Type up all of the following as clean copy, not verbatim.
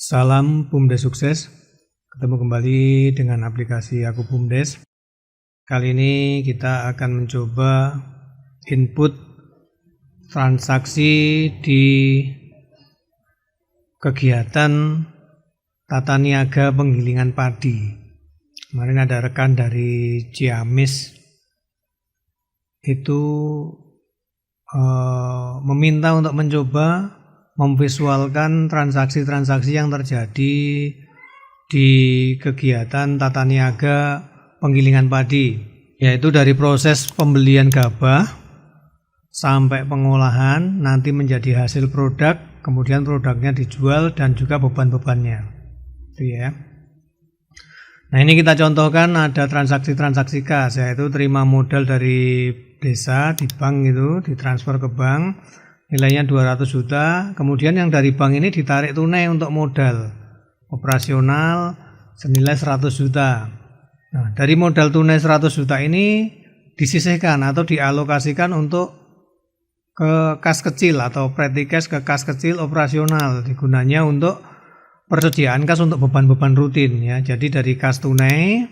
Salam BUMDes sukses. Ketemu kembali dengan aplikasi Aku BUMDes. Kali ini kita akan mencoba input transaksi di kegiatan tata niaga penggilingan padi. Kemarin ada rekan dari Ciamis itu meminta untuk mencoba memvisualkan transaksi-transaksi yang terjadi di kegiatan tata niaga penggilingan padi, yaitu dari proses pembelian gabah sampai pengolahan, nanti menjadi hasil produk, kemudian produknya dijual dan juga beban-bebannya. Itu ya. Nah, ini kita contohkan ada transaksi-transaksi kas, yaitu terima modal dari desa di bank itu, ditransfer ke bank. Nilainya 200 juta, kemudian yang dari bank ini ditarik tunai untuk modal operasional senilai 100 juta. Nah, dari modal tunai 100 juta ini disisihkan atau dialokasikan untuk ke kas kecil atau petty cash, ke kas kecil operasional, digunanya untuk persediaan kas untuk beban-beban rutin ya. Jadi dari kas tunai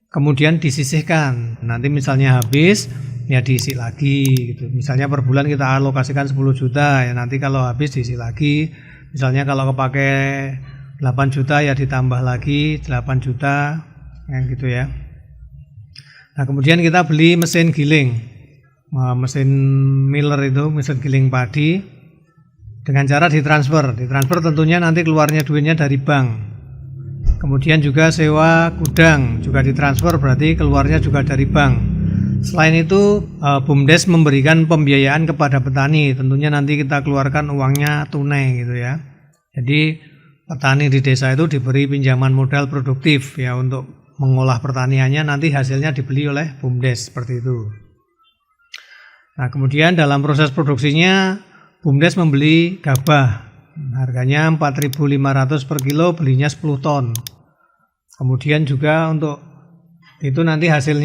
kemudian disisihkan. Nanti misalnya habis ya diisi lagi gitu. Misalnya per bulan kita alokasikan 10 juta ya, nanti kalau habis diisi lagi. Misalnya kalau kepake 8 juta ya ditambah lagi 8 juta yang gitu ya. Nah, kemudian kita beli mesin giling, mesin miller itu, mesin giling padi, dengan cara ditransfer tentunya nanti keluarnya duitnya dari bank. Kemudian juga sewa gudang juga ditransfer, berarti keluarnya juga dari bank. Selain itu, BUMDes memberikan pembiayaan kepada petani, tentunya nanti kita keluarkan uangnya tunai gitu ya. Jadi petani di desa itu diberi pinjaman modal produktif ya untuk mengolah pertaniannya, nanti hasilnya dibeli oleh BUMDes seperti itu. Nah, kemudian dalam proses produksinya BUMDes membeli gabah, harganya 4.500 per kilo, belinya 10 ton. Kemudian juga untuk itu nanti hasil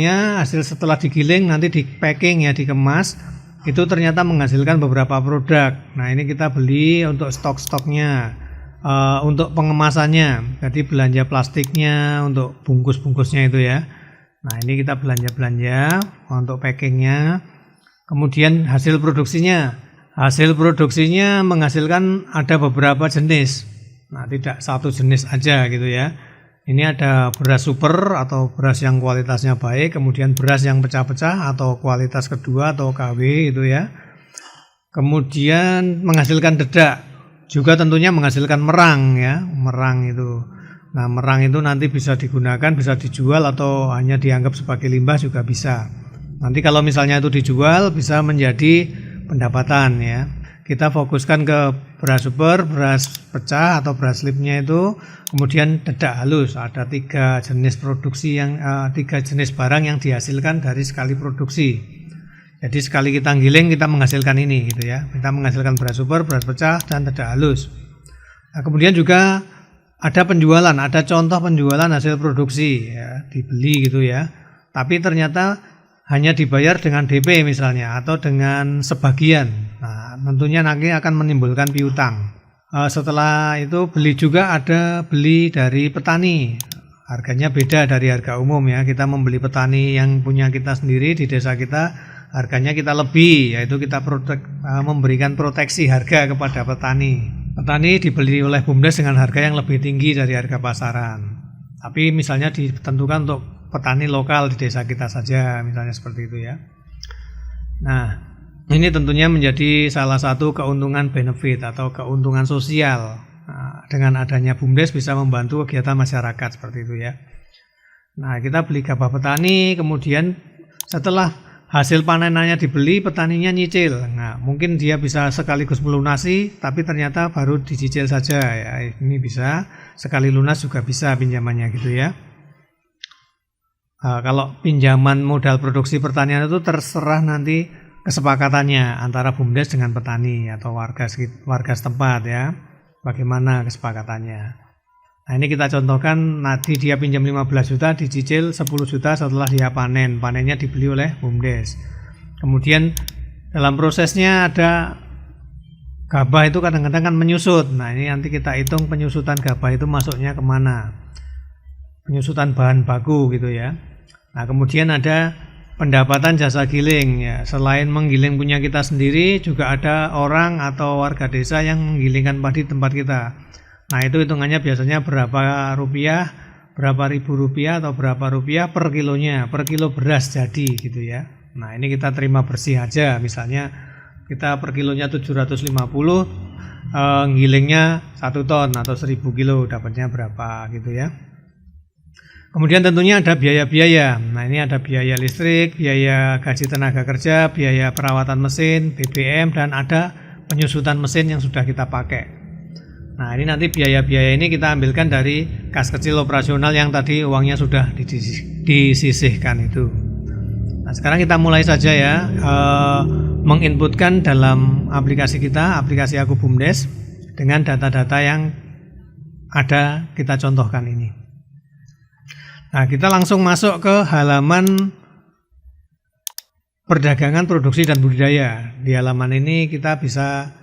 setelah digiling nanti di packing ya, dikemas, itu ternyata menghasilkan beberapa produk. Nah, ini kita beli untuk stok-stoknya, untuk pengemasannya, jadi belanja plastiknya, untuk bungkus-bungkusnya itu ya. Nah, ini kita belanja untuk packingnya. Kemudian hasil produksinya menghasilkan ada beberapa jenis. Nah, tidak satu jenis aja gitu ya. Ini ada beras super atau beras yang kualitasnya baik, kemudian beras yang pecah-pecah atau kualitas kedua atau KW itu ya. Kemudian menghasilkan dedak, juga tentunya menghasilkan merang ya, merang itu. Nah, merang itu nanti bisa digunakan, bisa dijual atau hanya dianggap sebagai limbah juga bisa. Nanti kalau misalnya itu dijual bisa menjadi pendapatan ya. Kita fokuskan ke beras super, beras pecah atau beras slipnya itu, kemudian dedak halus. Ada 3 jenis produksi tiga jenis barang yang dihasilkan dari sekali produksi. Jadi sekali kita giling kita menghasilkan ini gitu ya. Kita menghasilkan beras super, beras pecah dan dedak halus. Nah, kemudian juga ada penjualan, ada contoh penjualan hasil produksi ya, dibeli gitu ya. Tapi ternyata hanya dibayar dengan DP misalnya atau dengan sebagian. Nah, tentunya nanti akan menimbulkan piutang. Setelah itu beli dari petani. Harganya beda dari harga umum ya. Kita membeli petani yang punya kita sendiri di desa kita, harganya kita lebih, yaitu kita memberikan proteksi harga kepada petani. Petani dibeli oleh BUMDes dengan harga yang lebih tinggi dari harga pasaran. Tapi misalnya ditentukan untuk petani lokal di desa kita saja, misalnya seperti itu ya. Nah, ini tentunya menjadi salah satu keuntungan benefit atau keuntungan sosial. Nah, dengan adanya BUMDes bisa membantu kegiatan masyarakat seperti itu ya. Nah, kita beli gabah petani, kemudian setelah hasil panenannya dibeli, petaninya nyicil. Nah, mungkin dia bisa sekaligus melunasi, tapi ternyata baru dicicil saja ya. Ini bisa sekali lunas juga bisa pinjamannya gitu ya. Kalau pinjaman modal produksi pertanian itu terserah nanti kesepakatannya antara BUMDes dengan petani atau warga setempat ya, bagaimana kesepakatannya. Nah, ini kita contohkan, nanti dia pinjam 15 juta, dicicil 10 juta setelah dia panennya dibeli oleh BUMDes. Kemudian dalam prosesnya ada Gabah itu kadang-kadang kan menyusut. Nah, ini nanti kita hitung penyusutan gabah itu masuknya kemana. Penyusutan bahan baku gitu ya. Nah, kemudian ada pendapatan jasa giling ya. Selain menggiling punya kita sendiri, juga ada orang atau warga desa yang menggilingkan padi tempat kita. Nah, itu hitungannya biasanya berapa rupiah, berapa ribu rupiah atau berapa rupiah per kilonya, per kilo beras jadi gitu ya. Nah, ini kita terima bersih aja. Misalnya kita per kilonya 750, gilingnya 1 ton atau 1000 kilo dapatnya berapa gitu ya. Kemudian tentunya ada biaya-biaya. Nah, ini ada biaya listrik, biaya gaji tenaga kerja, biaya perawatan mesin, BBM, dan ada penyusutan mesin yang sudah kita pakai. Nah, ini nanti biaya-biaya ini kita ambilkan dari kas kecil operasional yang tadi uangnya sudah disisihkan itu. Nah, sekarang kita mulai saja ya, menginputkan dalam aplikasi kita, aplikasi Aku BUMDes, dengan data-data yang ada kita contohkan ini. Nah, kita langsung masuk ke halaman perdagangan, produksi, dan budidaya. Di halaman ini kita bisa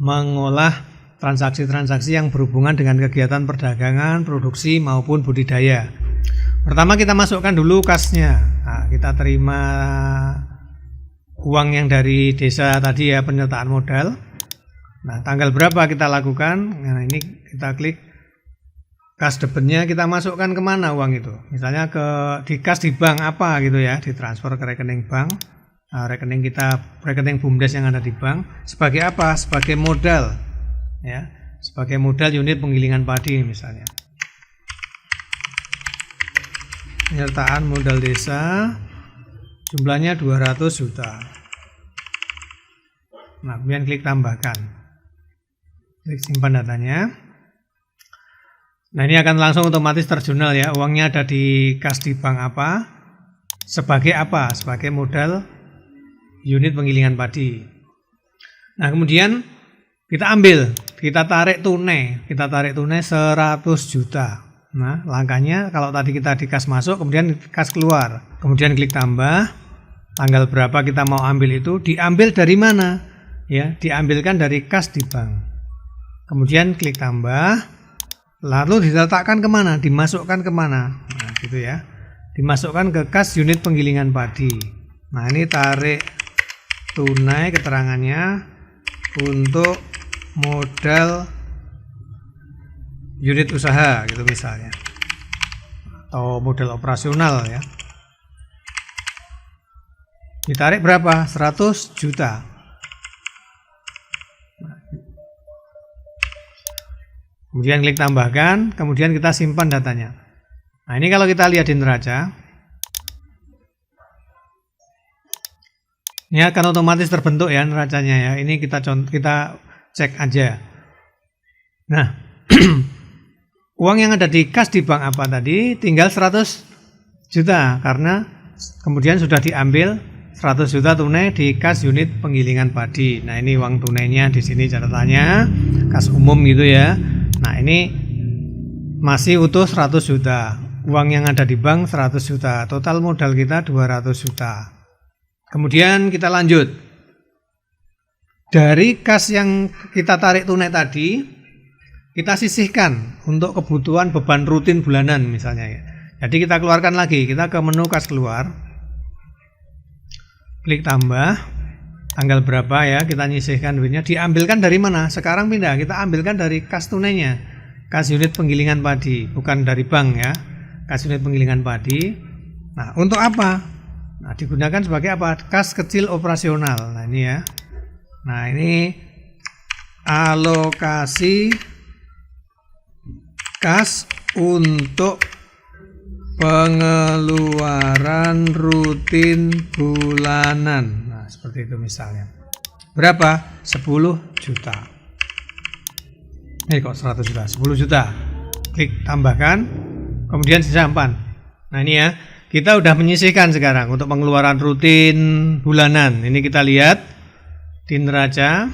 mengolah transaksi-transaksi yang berhubungan dengan kegiatan perdagangan, produksi, maupun budidaya. Pertama kita masukkan dulu kasnya. Nah, kita terima uang yang dari desa tadi ya, penyertaan modal. Nah, tanggal berapa kita lakukan? Nah, ini kita klik kas debitnya, kita masukkan kemana uang itu. Misalnya di kas di bank apa gitu ya, ditransfer ke rekening bank. Nah, rekening kita, rekening BUMDes yang ada di bank. Sebagai apa? Sebagai modal ya, sebagai modal unit penggilingan padi misalnya. Penyertaan modal desa jumlahnya 200 juta. Nah, kemudian klik tambahkan. Klik simpan datanya. Nah, ini akan langsung otomatis terjurnal ya, uangnya ada di kas di bank apa, sebagai apa, sebagai modal unit penggilingan padi. Nah, kemudian kita ambil, kita tarik tunai 100 juta. Nah, langkahnya kalau tadi kita di kas masuk, kemudian kas keluar, kemudian klik tambah, tanggal berapa kita mau ambil itu, diambil dari mana? Ya, diambilkan dari kas di bank. Kemudian klik tambah. Lalu diletakkan kemana? Dimasukkan kemana? Nah, gitu ya. Dimasukkan ke kas unit penggilingan padi. Nah, ini tarik tunai keterangannya untuk modal unit usaha gitu misalnya. Atau modal operasional ya. Ditarik berapa? 100 juta. Kemudian klik tambahkan, kemudian kita simpan datanya. Nah, ini kalau kita lihat di neraca, ini akan otomatis terbentuk ya neracanya ya. Ini kita cek aja. Nah, uang yang ada di kas di bank apa tadi tinggal 100 juta karena kemudian sudah diambil 100 juta tunai di kas unit penggilingan padi. Nah, ini uang tunainya di sini catatannya, kas umum gitu ya. Nah, ini masih utuh 100 juta. Uang yang ada di bank 100 juta. Total modal kita 200 juta. Kemudian kita lanjut. Dari kas yang kita tarik tunai tadi, kita sisihkan untuk kebutuhan beban rutin bulanan misalnya ya. Jadi kita keluarkan lagi. Kita ke menu kas keluar. Klik tambah. Tanggal berapa ya, kita nyisihkan duitnya, diambilkan dari mana? Sekarang pindah, kita ambilkan dari kas tunainya, kas unit penggilingan padi, bukan dari bank ya, kas unit penggilingan padi. Nah, untuk apa? Nah, digunakan sebagai apa? Kas kecil operasional. Nah, ini ya. Nah, ini alokasi kas untuk pengeluaran rutin bulanan. Seperti itu misalnya. Berapa? 10 juta. Ini kok 100 juta? 10 juta. Klik tambahkan, kemudian simpan. Nah, ini ya, kita udah menyisihkan sekarang untuk pengeluaran rutin bulanan. Ini kita lihat di neraca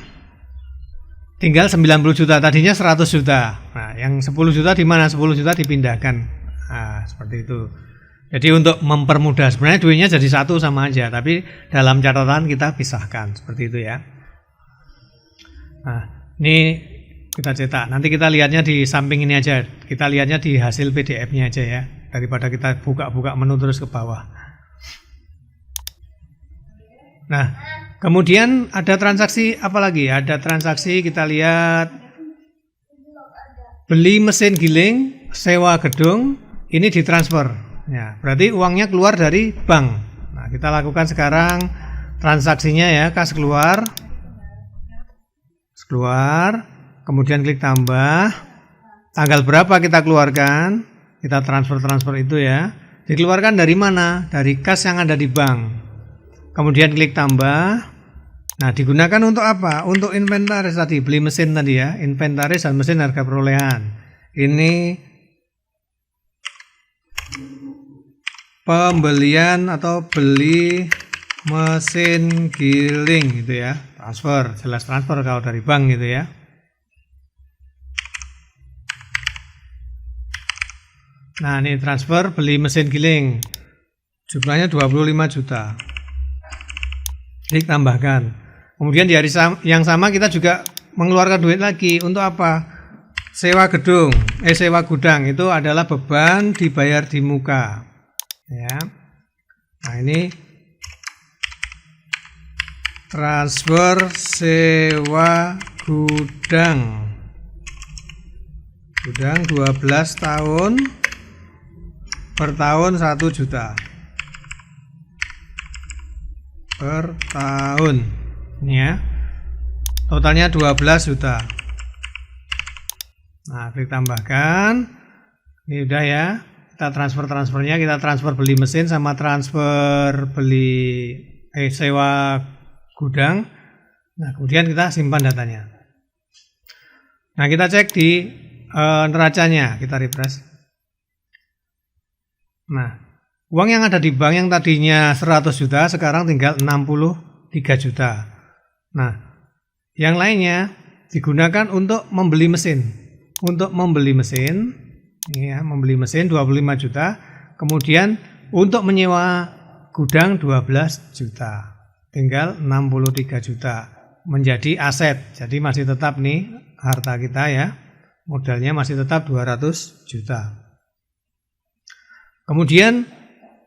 tinggal 90 juta. Tadinya 100 juta. Nah, yang 10 juta di mana? 10 juta dipindahkan. Nah, seperti itu. Jadi untuk mempermudah, sebenarnya duitnya jadi satu sama aja, tapi dalam catatan kita pisahkan seperti itu ya. Nah, ini kita cetak. Nanti kita lihatnya di samping ini aja. Kita lihatnya di hasil PDF-nya aja ya. Daripada kita buka-buka menu terus ke bawah. Nah, kemudian ada transaksi apa lagi? Ada transaksi kita lihat beli mesin giling, sewa gedung, ini ditransfer. Ya, berarti uangnya keluar dari bank. Nah, kita lakukan sekarang transaksinya ya, kas keluar. Kemudian klik tambah, tanggal berapa kita keluarkan, kita transfer itu ya, dikeluarkan dari mana? Dari kas yang ada di bank. Kemudian klik tambah. Nah, digunakan untuk apa? Untuk inventaris tadi, beli mesin tadi ya, inventaris dan mesin harga perolehan. Ini pembelian atau beli mesin giling gitu ya, transfer, jelas transfer kalau dari bank gitu ya. Nah, ini transfer beli mesin giling. Jumlahnya 25 juta. Klik tambahkan. Kemudian di hari yang sama kita juga mengeluarkan duit lagi. Untuk apa? Sewa gedung, sewa gudang itu adalah beban dibayar di muka. Ya. Nah, ini transfer sewa gudang. Gudang 12 tahun. Per tahun 1 juta per tahun ini ya, totalnya 12 juta. Nah, klik tambahkan. Ini udah ya, kita transfernya, kita transfer beli mesin sama transfer beli sewa gudang. Nah, kemudian kita simpan datanya. Nah, kita cek di neracanya, kita refresh. Nah, uang yang ada di bank yang tadinya 100 juta sekarang tinggal 63 juta. Nah, yang lainnya digunakan untuk membeli mesin. Untuk membeli mesin, ya, membeli mesin 25 juta. Kemudian untuk menyewa gudang 12 juta. Tinggal 63 juta. Menjadi aset. Jadi masih tetap nih harta kita ya. Modalnya masih tetap 200 juta. Kemudian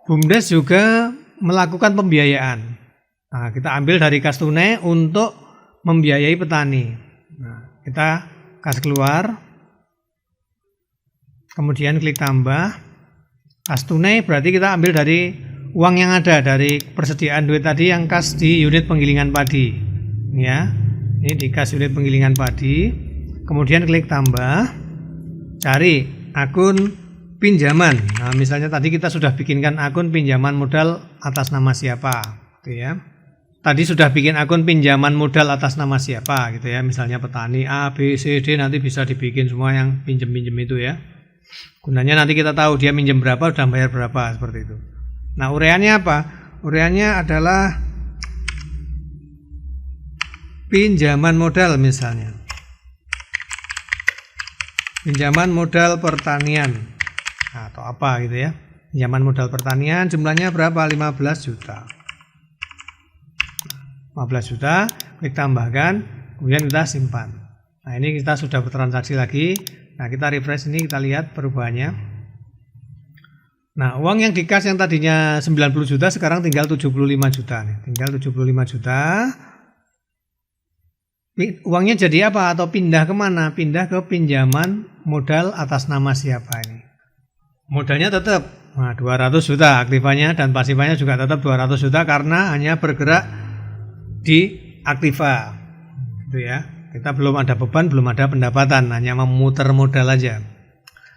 BUMDes juga melakukan pembiayaan. Nah, kita ambil dari kas tunai untuk membiayai petani. Nah, kita kas keluar, kemudian klik tambah. Kas tunai berarti kita ambil dari uang yang ada dari persediaan duit tadi yang kas di unit penggilingan padi. Ya, ini di kas unit penggilingan padi. Kemudian klik tambah, cari akun pinjaman. Nah, misalnya tadi kita sudah bikinkan akun pinjaman modal atas nama siapa, gitu ya. Tadi sudah bikin akun pinjaman modal atas nama siapa, gitu ya. Misalnya petani A, B, C, D, nanti bisa dibikin semua yang pinjem-pinjem itu ya. Gunanya nanti kita tahu dia minjem berapa, udah bayar berapa, seperti itu. Nah, ureannya apa? Ureannya adalah pinjaman modal misalnya. Pinjaman modal pertanian. Nah, atau apa gitu ya, pinjaman modal pertanian jumlahnya berapa? 15 juta. 15 juta, klik tambahkan, kemudian kita simpan. Nah, ini kita sudah bertransaksi lagi. Nah, kita refresh ini, kita lihat perubahannya. Nah, uang yang dikas yang tadinya 90 juta sekarang tinggal 75 juta nih. Tinggal 75 juta. Uangnya jadi apa? Atau pindah kemana? Pindah ke pinjaman modal atas nama siapa ini? Modalnya tetap 200 juta, aktifanya dan pasifnya juga tetap 200 juta karena hanya bergerak di aktiva. Gitu ya. Kita belum ada beban, belum ada pendapatan, hanya memutar modal aja.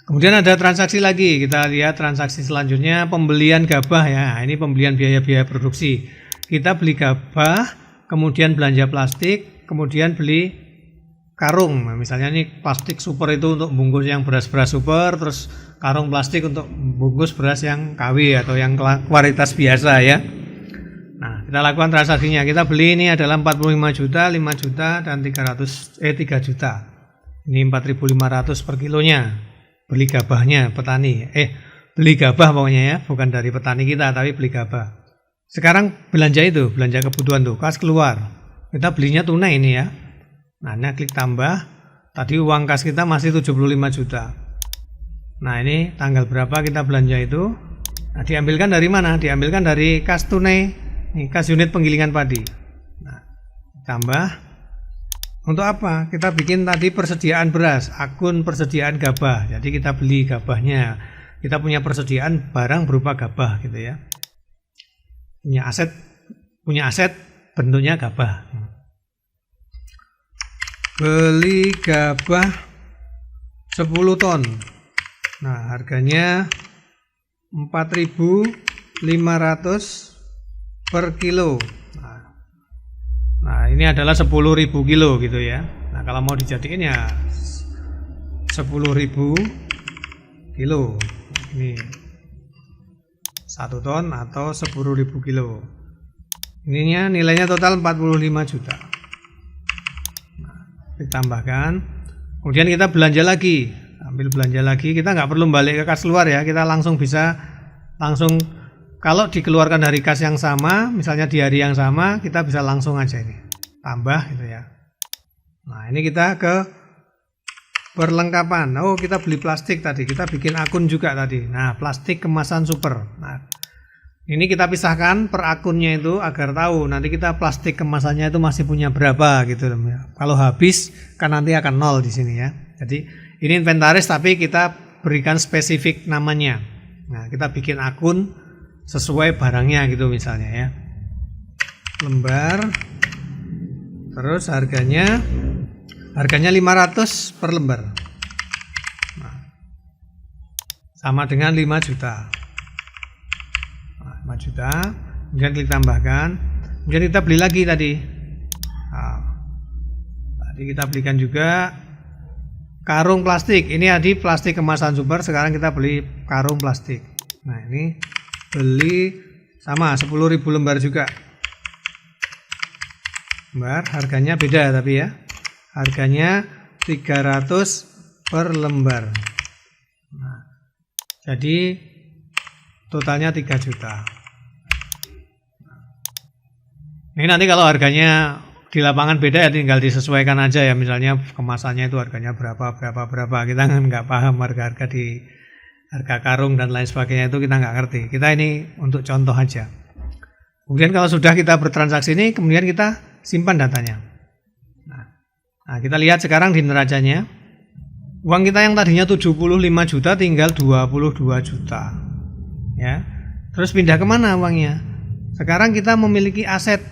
Kemudian ada transaksi lagi, kita lihat transaksi selanjutnya pembelian gabah ya. Ini pembelian biaya-biaya produksi. Kita beli gabah, kemudian belanja plastik, kemudian beli karung. Nah, misalnya ini plastik super itu untuk bungkus yang beras-beras super, terus karung plastik untuk bungkus beras yang KW atau yang kualitas biasa ya. Nah, kita lakukan transaksinya. Kita beli ini adalah 45 juta, 5 juta dan 3 juta. Ini 4.500 per kilonya. Beli gabahnya petani. Beli gabah pokoknya ya, bukan dari petani kita tapi beli gabah. Sekarang belanja itu, belanja kebutuhan tuh, kas keluar. Kita belinya tunai ini ya. Nah, ini klik tambah. Tadi uang kas kita masih 75 juta. Nah, ini tanggal berapa kita belanja itu? Nah, diambilkan dari mana? Diambilkan dari kas tunai, ini kas unit penggilingan padi. Nah, tambah. Untuk apa? Kita bikin tadi persediaan beras, akun persediaan gabah. Jadi kita beli gabahnya. Kita punya persediaan barang berupa gabah gitu ya. Punya aset bentuknya gabah. Beli gabah 10 ton. Nah, harganya 4.500 per kilo. Nah, ini adalah 10.000 kilo gitu ya. Nah, kalau mau dijadikan ya 10.000 kilo. Ini 1 ton atau 10.000 kilo. Ininya nilainya total 45 juta. Nah, ditambahkan. Kemudian kita belanja lagi. Ambil belanja lagi. Kita nggak perlu balik ke kas luar ya. Kita langsung bisa kalau dikeluarkan dari kas yang sama, misalnya di hari yang sama, kita bisa langsung aja ini tambah gitu ya. Nah, ini kita ke perlengkapan. Oh, kita beli plastik tadi, kita bikin akun juga tadi. Nah, plastik kemasan super. Nah, ini kita pisahkan per akunnya itu agar tahu nanti kita plastik kemasannya itu masih punya berapa gitu. Kalau habis kan nanti akan 0 di sini ya. Jadi ini inventaris tapi kita berikan spesifik namanya. Nah, kita bikin akun sesuai barangnya gitu misalnya ya. Lembar. Terus harganya 500 per lembar. Nah, sama dengan 5 juta. Nah, 5 juta. Kemudian klik tambahkan. Kemudian kita beli lagi tadi. Nah, tadi kita belikan juga karung plastik. Ini tadi plastik kemasan super. Sekarang kita beli karung plastik. Nah, ini beli sama 10.000 lembar juga. Lembar harganya beda tapi ya. Harganya 300 per lembar. Nah, jadi totalnya 3 juta. Ini nanti kalau harganya di lapangan beda ya tinggal disesuaikan aja ya. Misalnya kemasannya itu harganya berapa. Kita kan nggak paham harga-harga di harga karung dan lain sebagainya itu kita nggak ngerti. Kita ini untuk contoh aja. Kemudian kalau sudah kita bertransaksi ini, kemudian kita simpan datanya. Nah, kita lihat sekarang di neracanya. Uang kita yang tadinya 75 juta tinggal 22 juta. Ya. Terus pindah kemana uangnya? Sekarang kita memiliki aset,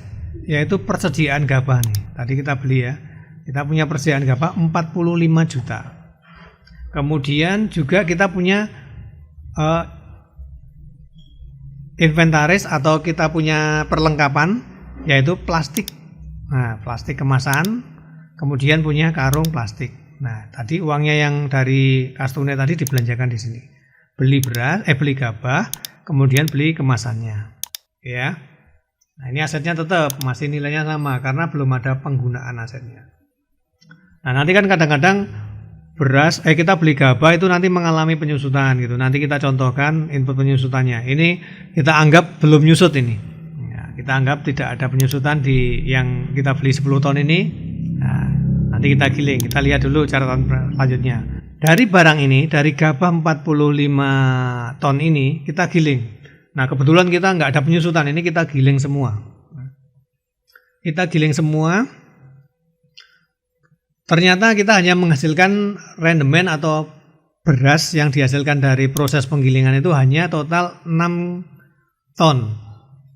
yaitu persediaan gabah nih. Tadi kita beli ya. Kita punya persediaan gabah 45 juta. Kemudian juga kita punya inventaris atau kita punya perlengkapan yaitu plastik. Nah, plastik kemasan, kemudian punya karung plastik. Nah, tadi uangnya yang dari kas tunai tadi dibelanjakan di sini. Beli beli gabah, kemudian beli kemasannya. Ya. Nah, ini asetnya tetap masih nilainya sama karena belum ada penggunaan asetnya. Nah, nanti kan kadang-kadang kita beli gabah itu nanti mengalami penyusutan gitu. Nanti kita contohkan input penyusutannya. Ini kita anggap belum nyusut ini. Ya, kita anggap tidak ada penyusutan di yang kita beli 10 ton ini. Nah, nanti kita giling. Kita lihat dulu catatan selanjutnya. Dari barang ini, dari gabah 45 ton ini kita giling. Nah, kebetulan kita nggak ada penyusutan. Ini kita giling semua. Kita giling semua. Ternyata kita hanya menghasilkan rendemen atau beras yang dihasilkan dari proses penggilingan itu hanya total 6 ton.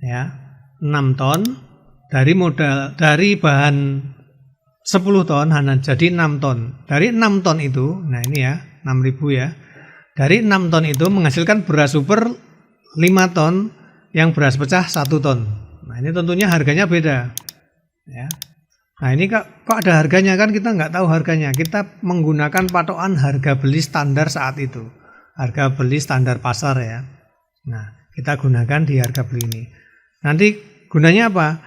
Ya, 6 ton dari bahan 10 ton hanya jadi 6 ton. Dari 6 ton itu, nah ini ya, 6.000 ya. Dari 6 ton itu menghasilkan beras super 5 ton yang beras pecah 1 ton. Nah, ini tentunya harganya beda. Ya. Nah, ini kok ada harganya kan kita nggak tahu harganya. Kita menggunakan patokan harga beli standar saat itu. Harga beli standar pasar ya. Nah, kita gunakan di harga beli ini. Nanti gunanya apa?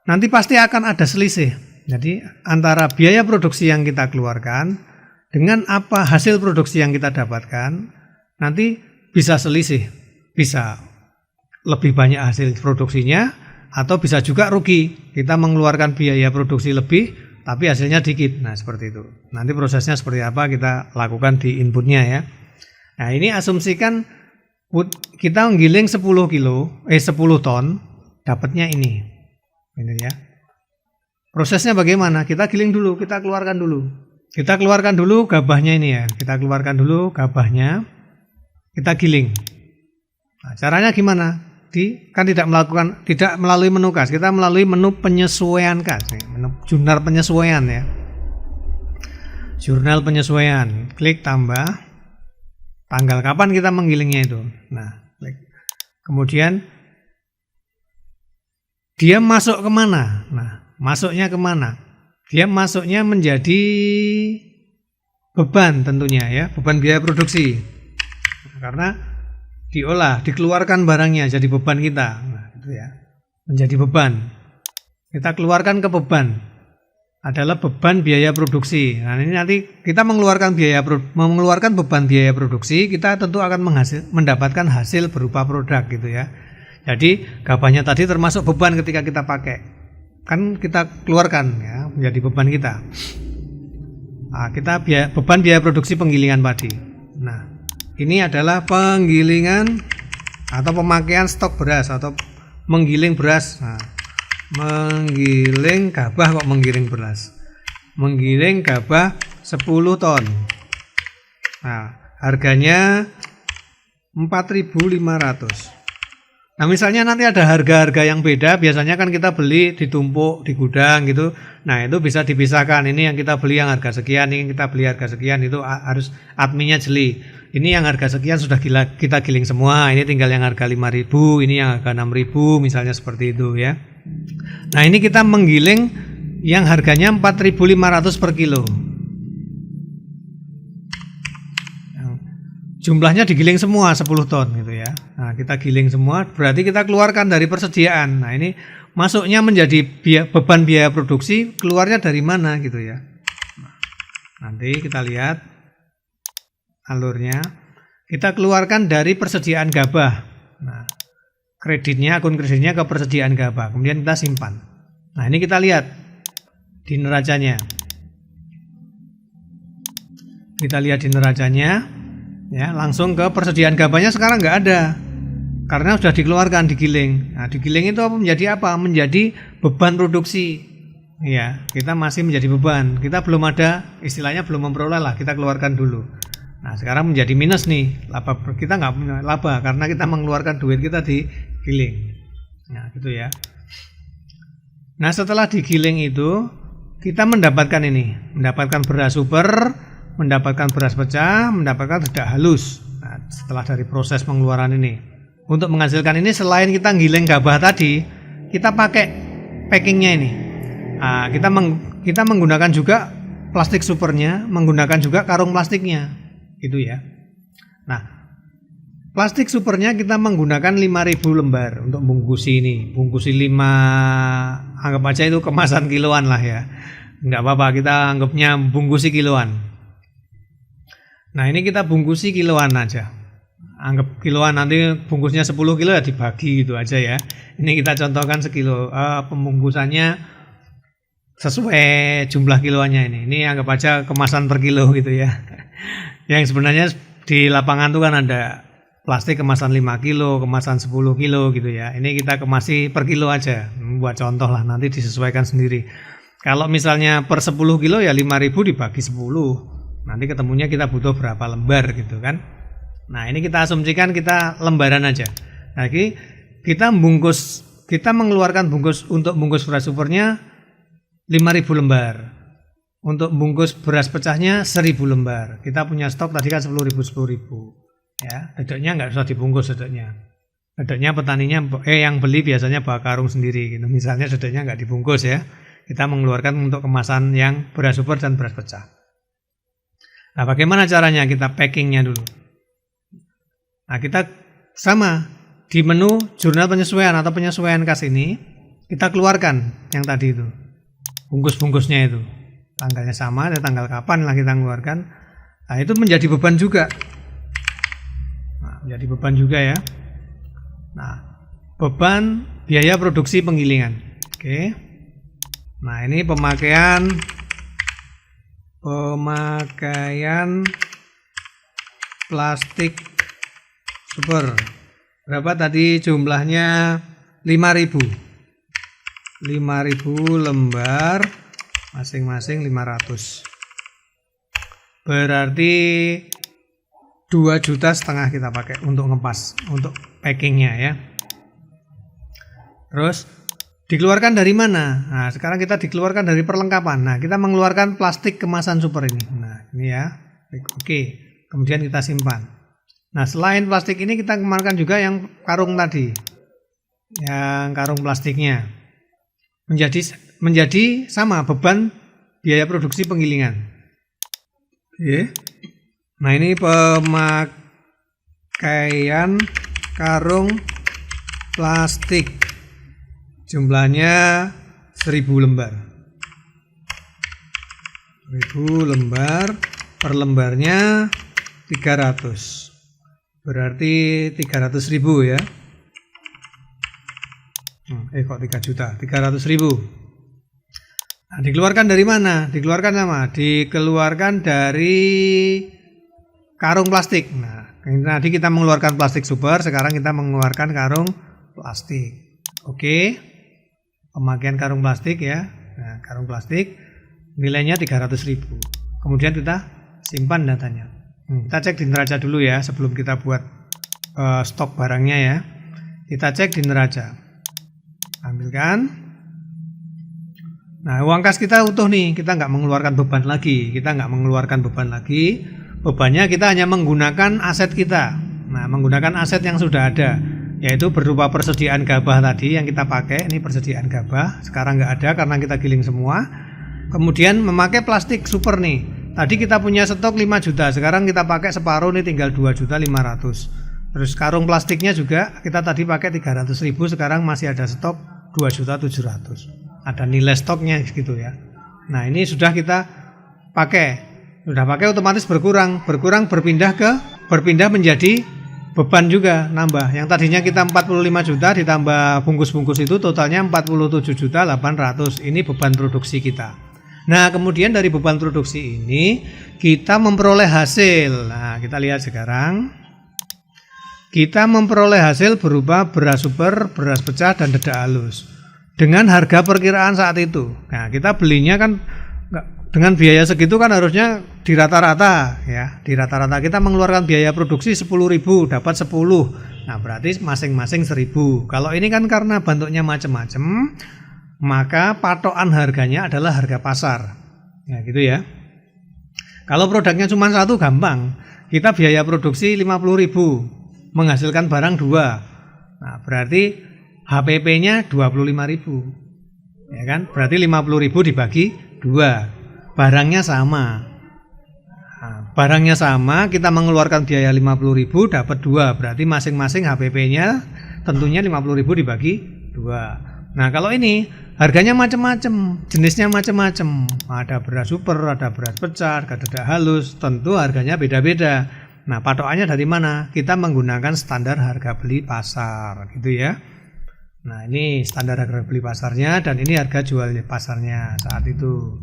Nanti pasti akan ada selisih. Jadi antara biaya produksi yang kita keluarkan dengan apa hasil produksi yang kita dapatkan, nanti bisa selisih. Bisa lebih banyak hasil produksinya, atau bisa juga rugi. Kita mengeluarkan biaya produksi lebih, tapi hasilnya dikit. Nah, seperti itu. Nanti prosesnya seperti apa kita lakukan di inputnya ya. Nah, ini asumsikan kita menggiling 10 ton, dapatnya ini. Ini ya. Prosesnya bagaimana? Kita giling dulu, kita keluarkan dulu. Kita keluarkan dulu gabahnya ini ya. Kita keluarkan dulu gabahnya. Kita giling. Nah, caranya gimana? Kan tidak melalui menu kas, kita melalui menu penyesuaian kas, menu jurnal penyesuaian ya. Jurnal penyesuaian, klik tambah tanggal kapan kita menggilingnya itu. Nah, klik. Kemudian dia masuk kemana? Nah, masuknya kemana? Dia masuknya menjadi beban tentunya ya, beban biaya produksi. Karena diolah, dikeluarkan barangnya jadi beban kita. Nah, itu ya. Menjadi beban. Kita keluarkan ke beban. Adalah beban biaya produksi. Nah, ini nanti kita mengeluarkan beban biaya produksi, kita tentu akan mendapatkan hasil berupa produk gitu ya. Jadi, gabahnya tadi termasuk beban ketika kita pakai. Kan kita keluarkan ya, menjadi beban kita. Nah, beban biaya produksi penggilingan padi. Nah, ini adalah penggilingan atau pemakaian stok beras atau menggiling beras. Nah, menggiling gabah kok menggiling beras. Menggiling gabah 10 ton. Nah, harganya 4.500. Nah, misalnya nanti ada harga-harga yang beda, biasanya kan kita beli ditumpuk di gudang gitu. Nah, itu bisa dipisahkan. Ini yang kita beli yang harga sekian, ini yang kita beli harga sekian, itu harus adminnya jeli. Ini yang harga sekian sudah kita giling semua, ini tinggal yang harga 5.000, ini yang harga 6.000, misalnya seperti itu ya. Nah, ini kita menggiling yang harganya 4.500 per kilo. Jumlahnya digiling semua 10 ton gitu ya. Nah, kita giling semua, berarti kita keluarkan dari persediaan. Nah, ini masuknya menjadi beban biaya produksi, keluarnya dari mana gitu ya. Nanti kita lihat alurnya. Kita keluarkan dari persediaan gabah. Nah, akun kreditnya ke persediaan gabah. Kemudian kita simpan. Nah, ini kita lihat di neracanya. Kita lihat di neracanya. Ya, langsung ke persediaan gabahnya sekarang nggak ada karena sudah dikeluarkan, digiling. Nah, digiling itu menjadi apa? Menjadi beban produksi. Ya, kita masih menjadi beban. Kita belum ada, istilahnya belum memperoleh lah. Kita keluarkan dulu. Nah, sekarang menjadi minus nih. Kita nggak punya laba karena kita mengeluarkan duit kita digiling. Nah, gitu ya. Nah, setelah digiling itu kita mendapatkan beras super, mendapatkan beras pecah, mendapatkan dedak halus. Nah, setelah dari proses pengeluaran ini, untuk menghasilkan ini selain kita giling gabah tadi, kita pakai packingnya ini. Nah, kita menggunakan juga plastik supernya, menggunakan juga karung plastiknya, gitu ya. Nah, plastik supernya kita menggunakan 5.000 lembar untuk bungkusi ini. Bungkusi 5, anggap aja itu kemasan kiloan lah ya. Enggak apa-apa, kita anggapnya bungkusi kiloan. Nah, ini kita bungkusi kiloan aja. Anggap kiloan, nanti bungkusnya 10 kilo ya dibagi gitu aja ya. Ini kita contohkan sekilo. Pembungkusannya sesuai jumlah kiloannya ini. Ini anggap aja kemasan per kilo gitu ya. Yang sebenarnya di lapangan tuh kan ada plastik kemasan 5 kilo, kemasan 10 kilo gitu ya. Ini kita kemasi per kilo aja. Buat contoh lah, nanti disesuaikan sendiri. Kalau misalnya per 10 kilo ya 5.000 dibagi 10. Nanti ketemunya kita butuh berapa lembar gitu kan. Nah, ini kita asumsikan kita lembaran aja. Lagi kita mengeluarkan untuk bungkus beras supernya 5.000 lembar. Untuk bungkus beras pecahnya 1.000 lembar. Kita punya stok tadi kan 10.000 ya. Dedeknya nggak usah dibungkus dedeknya. Dedeknya petaninya yang beli biasanya bawa karung sendiri gitu. Misalnya dedeknya nggak dibungkus ya. Kita mengeluarkan untuk kemasan yang beras super dan beras pecah. Nah, bagaimana caranya? Kita packingnya dulu. Nah, kita sama di menu jurnal penyesuaian atau penyesuaian kas ini, kita keluarkan yang tadi itu, bungkus-bungkusnya itu. Tanggalnya sama, ada tanggal kapan lah kita keluarkan. Nah, itu menjadi beban juga. Nah, menjadi beban juga ya. Nah, beban biaya produksi penggilingan. Oke. Nah, ini pemakaian pemakaian plastik super. Berapa tadi jumlahnya? 5.000 lembar, masing-masing 500. Berarti 2,5 juta kita pakai untuk ngepas, untuk packingnya ya. Terus dikeluarkan dari mana? Nah, sekarang kita dikeluarkan dari perlengkapan. Nah, kita mengeluarkan plastik kemasan super ini. Nah, ini ya. Oke, kemudian kita simpan. Nah, selain plastik ini kita keluarkan juga yang karung tadi. Yang karung plastiknya. Menjadi sama beban biaya produksi penggilingan. Oke. Nah, ini pemakaian karung plastik. Jumlahnya 1.000 lembar. 1.000 lembar, per lembarnya 300. Berarti 300.000 ya. Kok 3 juta? 300.000. Nah, dikeluarkan dari mana? Dikeluarkan dari karung plastik. Nah, tadi kita mengeluarkan plastik super, sekarang kita mengeluarkan karung plastik. Oke. Pemakaian karung plastik ya. Nah, karung plastik nilainya 300.000. Kemudian kita simpan datanya. Kita cek di neraca dulu ya sebelum kita buat stok barangnya ya. Kita cek di neraca. Ambilkan. Nah, uang kas kita utuh nih. Kita nggak mengeluarkan beban lagi. Bebannya kita hanya menggunakan aset kita. Nah, menggunakan aset yang sudah ada, yaitu berupa persediaan gabah tadi yang kita pakai. Ini persediaan gabah, sekarang nggak ada karena kita giling semua. Kemudian memakai plastik super nih. Tadi kita punya stok 5 juta, sekarang kita pakai separuh nih, tinggal 2.500.000. Terus karung plastiknya juga kita tadi pakai 300.000, sekarang masih ada stok 2.700.000. Ada nilai stoknya gitu ya. Nah, ini sudah kita pakai. Sudah pakai otomatis berkurang berpindah menjadi beban juga nambah. Yang tadinya kita 45 juta ditambah bungkus-bungkus itu totalnya 47.800.000. Ini beban produksi kita. Nah, kemudian dari beban produksi ini kita memperoleh hasil. Nah, kita lihat sekarang. Kita memperoleh hasil berupa beras super, beras pecah, dan dedak halus. Dengan harga perkiraan saat itu. Nah, kita belinya kan dengan biaya segitu kan harusnya di rata-rata ya. Di rata-rata kita mengeluarkan biaya produksi 10.000, dapat 10. Nah, berarti masing-masing 1.000. Kalau ini kan karena bentuknya macam-macam, maka patokan harganya adalah harga pasar. Ya, gitu ya. Kalau produknya cuma satu gampang. Kita biaya produksi 50.000, menghasilkan barang 2. Nah, berarti HPP-nya 25.000. Ya kan? Berarti 50.000 dibagi 2. Barangnya sama. Nah, barangnya sama, kita mengeluarkan biaya 50.000, dapat 2. Berarti masing-masing HPP-nya tentunya 50.000 dibagi 2. Nah, kalau ini harganya macam-macam, jenisnya macam-macam. Ada beras super, ada beras pecah, ada dedak halus, tentu harganya beda-beda. Nah, patokannya dari mana? Kita menggunakan standar harga beli pasar, gitu ya. Nah, ini standar harga beli pasarnya dan ini harga jual pasarnya saat itu.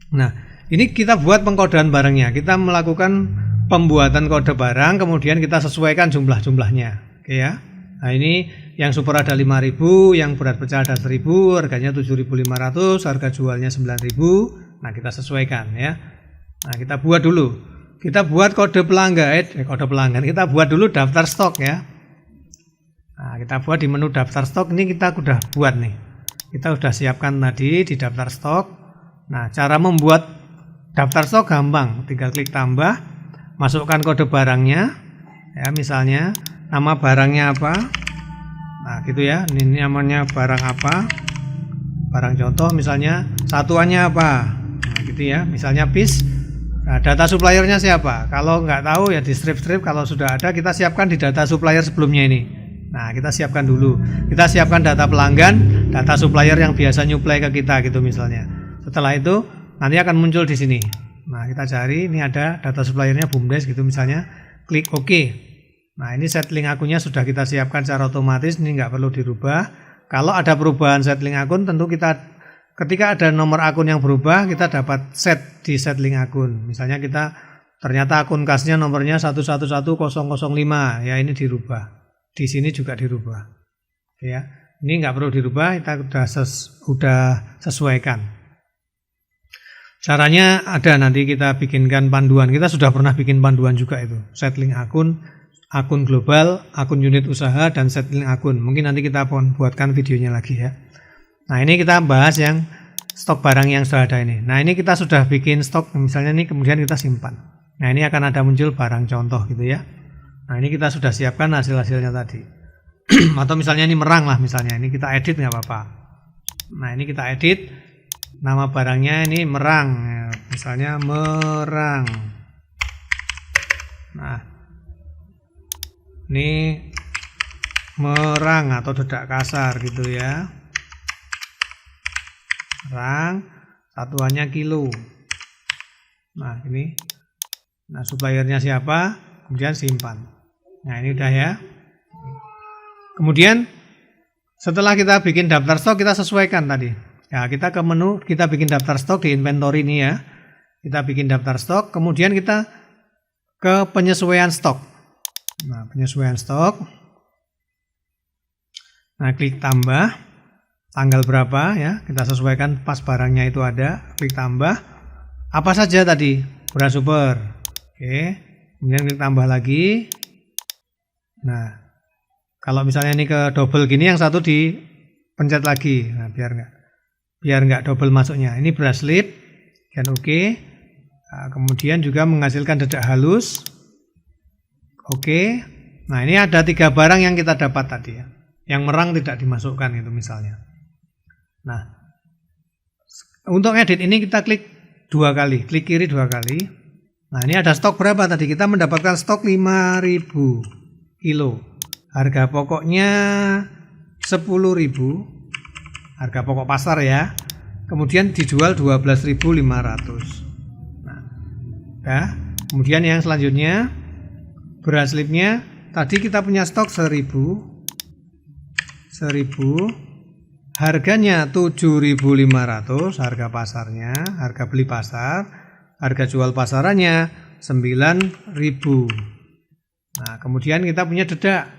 Nah, ini kita buat pengkodean barangnya. Kita melakukan pembuatan kode barang, kemudian kita sesuaikan jumlah-jumlahnya. Oke ya. Nah, ini yang super ada 5.000, yang berat pecah ada 1.000, harganya 7.500, harga jualnya 9.000. Nah, kita sesuaikan ya. Nah, kita buat dulu. Kita buat kode pelanggan, kita buat dulu daftar stok ya. Nah, kita buat di menu daftar stok. Ini kita sudah buat nih. Kita sudah siapkan tadi di daftar stok. Nah, cara membuat daftar stok gampang, tinggal klik tambah, masukkan kode barangnya, ya misalnya nama barangnya apa, nah gitu ya, ini namanya barang apa, barang contoh misalnya satuannya apa, nah gitu ya, misalnya PIS, nah data suppliernya siapa, kalau nggak tahu ya di strip-strip, kalau sudah ada kita siapkan di data supplier sebelumnya ini. Nah, kita siapkan dulu, kita siapkan data pelanggan, data supplier yang biasa nyuplai ke kita gitu misalnya. Setelah itu nanti akan muncul di sini. Nah, kita cari, ini ada data suppliernya BUMDes gitu misalnya, klik OK. Nah, ini set link akunnya sudah kita siapkan secara otomatis, ini nggak perlu dirubah. Kalau ada perubahan set link akun, tentu kita ketika ada nomor akun yang berubah, kita dapat set di set link akun. Misalnya kita ternyata akun kasnya nomornya 111005, ya ini dirubah. Di sini juga dirubah. Ya, ini nggak perlu dirubah, kita sudah sesuaikan. Caranya ada, nanti kita bikinkan panduan. Kita sudah pernah bikin panduan juga itu. Set link akun, akun global, akun unit usaha, dan set link akun. Mungkin nanti kita buatkan videonya lagi ya. Nah, ini kita bahas yang stok barang yang sudah ada ini. Nah, ini kita sudah bikin stok, misalnya ini kemudian kita simpan. Nah, ini akan ada muncul barang contoh gitu ya. Nah, ini kita sudah siapkan hasil-hasilnya tadi. Atau misalnya ini merang lah misalnya. Ini kita edit nggak apa-apa. Nah, ini kita edit. Nama barangnya ini merang. Misalnya merang. Nah, ini merang atau dedak kasar gitu ya. Merang, satuannya kilo. Nah, ini. Nah, suppliernya siapa? Kemudian simpan. Nah, ini udah ya. Kemudian setelah kita bikin daftar stok, kita sesuaikan tadi. Ya, kita ke menu, kita bikin daftar stok di inventory ini ya. Kita bikin daftar stok, kemudian kita ke penyesuaian stok. Nah, penyesuaian stok. Nah, klik tambah. Tanggal berapa ya? Kita sesuaikan pas barangnya itu ada. Klik tambah. Apa saja tadi? Beras super. Oke, kemudian klik tambah lagi. Nah, kalau misalnya ini ke double gini, yang satu dipencet lagi. Nah, biar nggak double masuknya. Ini beras slip, dan oke. Nah, kemudian juga menghasilkan dedak halus. Oke. Nah, ini ada 3 barang yang kita dapat tadi ya. Yang merang tidak dimasukkan itu misalnya. Nah, untuk edit ini kita klik 2 kali, klik kiri 2 kali. Nah, ini ada stok berapa tadi? Kita mendapatkan stok 5.000 kilo. Harga pokoknya 10.000. Harga pokok pasar ya. Kemudian dijual 12.500. Nah, ya. Kemudian yang selanjutnya beras slipnya tadi kita punya stok 1.000. Harganya 7.500 harga pasarnya, harga beli pasar. Harga jual pasarannya 9.000. Nah, kemudian kita punya dedak.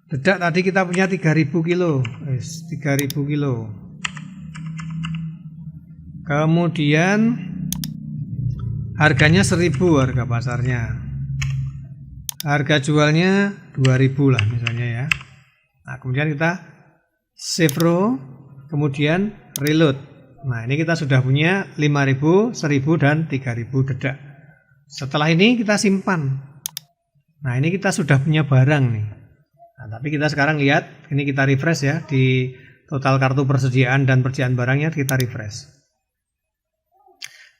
Dedak tadi kita punya 3.000 kilo. 3.000 kilo. Kemudian harganya 1.000 harga pasarnya. Harga jualnya 2.000 lah misalnya ya. Nah, kemudian kita save row, kemudian reload. Nah, ini kita sudah punya 5.000, 1.000, dan 3.000 dedak. Setelah ini kita simpan. Nah, ini kita sudah punya barang nih. Nah, tapi kita sekarang lihat, ini kita refresh ya. Di total kartu persediaan dan persediaan barangnya kita refresh.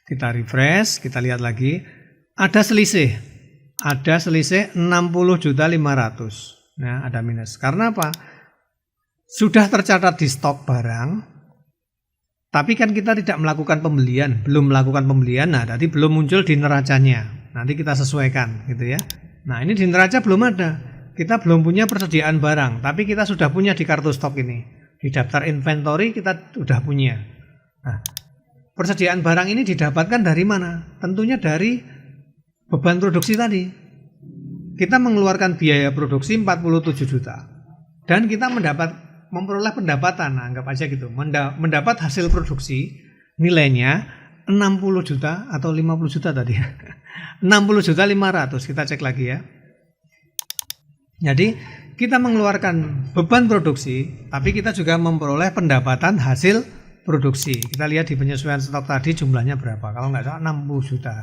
Kita refresh, kita lihat lagi. Ada selisih. Ada selisih 60.500.000. Nah, ada minus. Karena apa? Sudah tercatat di stok barang. Tapi kan kita tidak melakukan pembelian, belum melakukan pembelian, nah tadi belum muncul di neracanya. Nanti kita sesuaikan gitu ya. Nah, ini di neraca belum ada. Kita belum punya persediaan barang, tapi kita sudah punya di kartu stok ini. Di daftar inventory kita sudah punya. Nah, persediaan barang ini didapatkan dari mana? Tentunya dari beban produksi tadi. Kita mengeluarkan biaya produksi 47 juta. Dan kita memperoleh pendapatan, nah, anggap aja gitu, mendapat hasil produksi nilainya 60 juta atau 50 juta tadi. 60.500.000, kita cek lagi ya. Jadi kita mengeluarkan beban produksi, tapi kita juga memperoleh pendapatan hasil produksi. Kita lihat di penyesuaian stok tadi jumlahnya berapa. Kalau nggak salah 60 juta.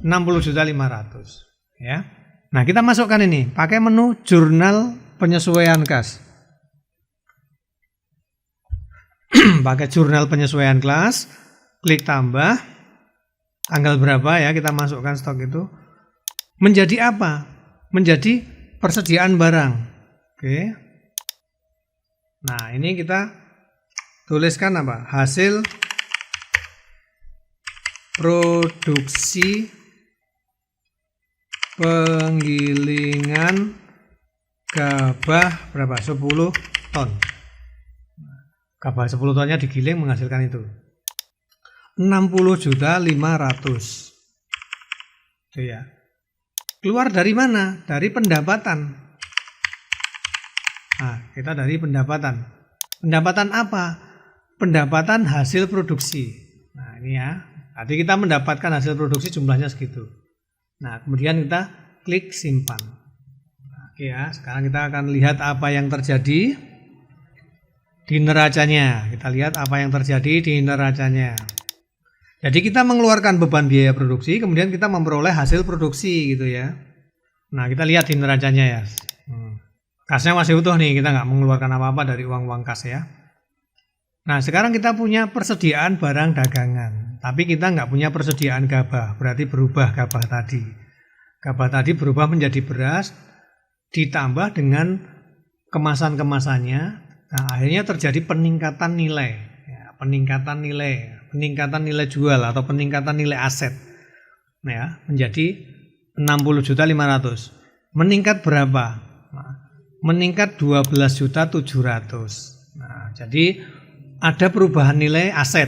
60.500.000 ya. Nah, kita masukkan ini pakai menu jurnal penyesuaian kas. Pakai jurnal penyesuaian kelas, klik tambah, tanggal berapa ya kita masukkan stok itu. Menjadi apa? Menjadi persediaan barang. Oke. Nah, ini kita tuliskan apa? Hasil produksi penggilingan gabah berapa? 10 ton. Gabah 10 tonnya digiling menghasilkan itu. 60.500.000. Itu ya. Keluar dari mana? Dari pendapatan. Nah, kita dari pendapatan. Pendapatan apa? Pendapatan hasil produksi. Nah, ini ya. Tadi kita mendapatkan hasil produksi jumlahnya segitu. Nah, kemudian kita klik simpan. Nah, oke ya, sekarang kita akan lihat apa yang terjadi di neracanya. Kita lihat apa yang terjadi di neracanya. Jadi kita mengeluarkan beban biaya produksi, kemudian kita memperoleh hasil produksi gitu ya. Nah, kita lihat di neracanya ya. Kasnya masih utuh nih, kita nggak mengeluarkan apa-apa dari uang-uang kas ya. Nah, sekarang kita punya persediaan barang dagangan, tapi kita nggak punya persediaan gabah, berarti berubah gabah tadi. Gabah tadi berubah menjadi beras, ditambah dengan kemasan-kemasannya. Nah, akhirnya terjadi peningkatan nilai, ya, peningkatan nilai jual atau peningkatan nilai aset, nah, ya, menjadi 60.500.000. Meningkat berapa? Nah, meningkat 12.700.000. Nah, jadi ada perubahan nilai aset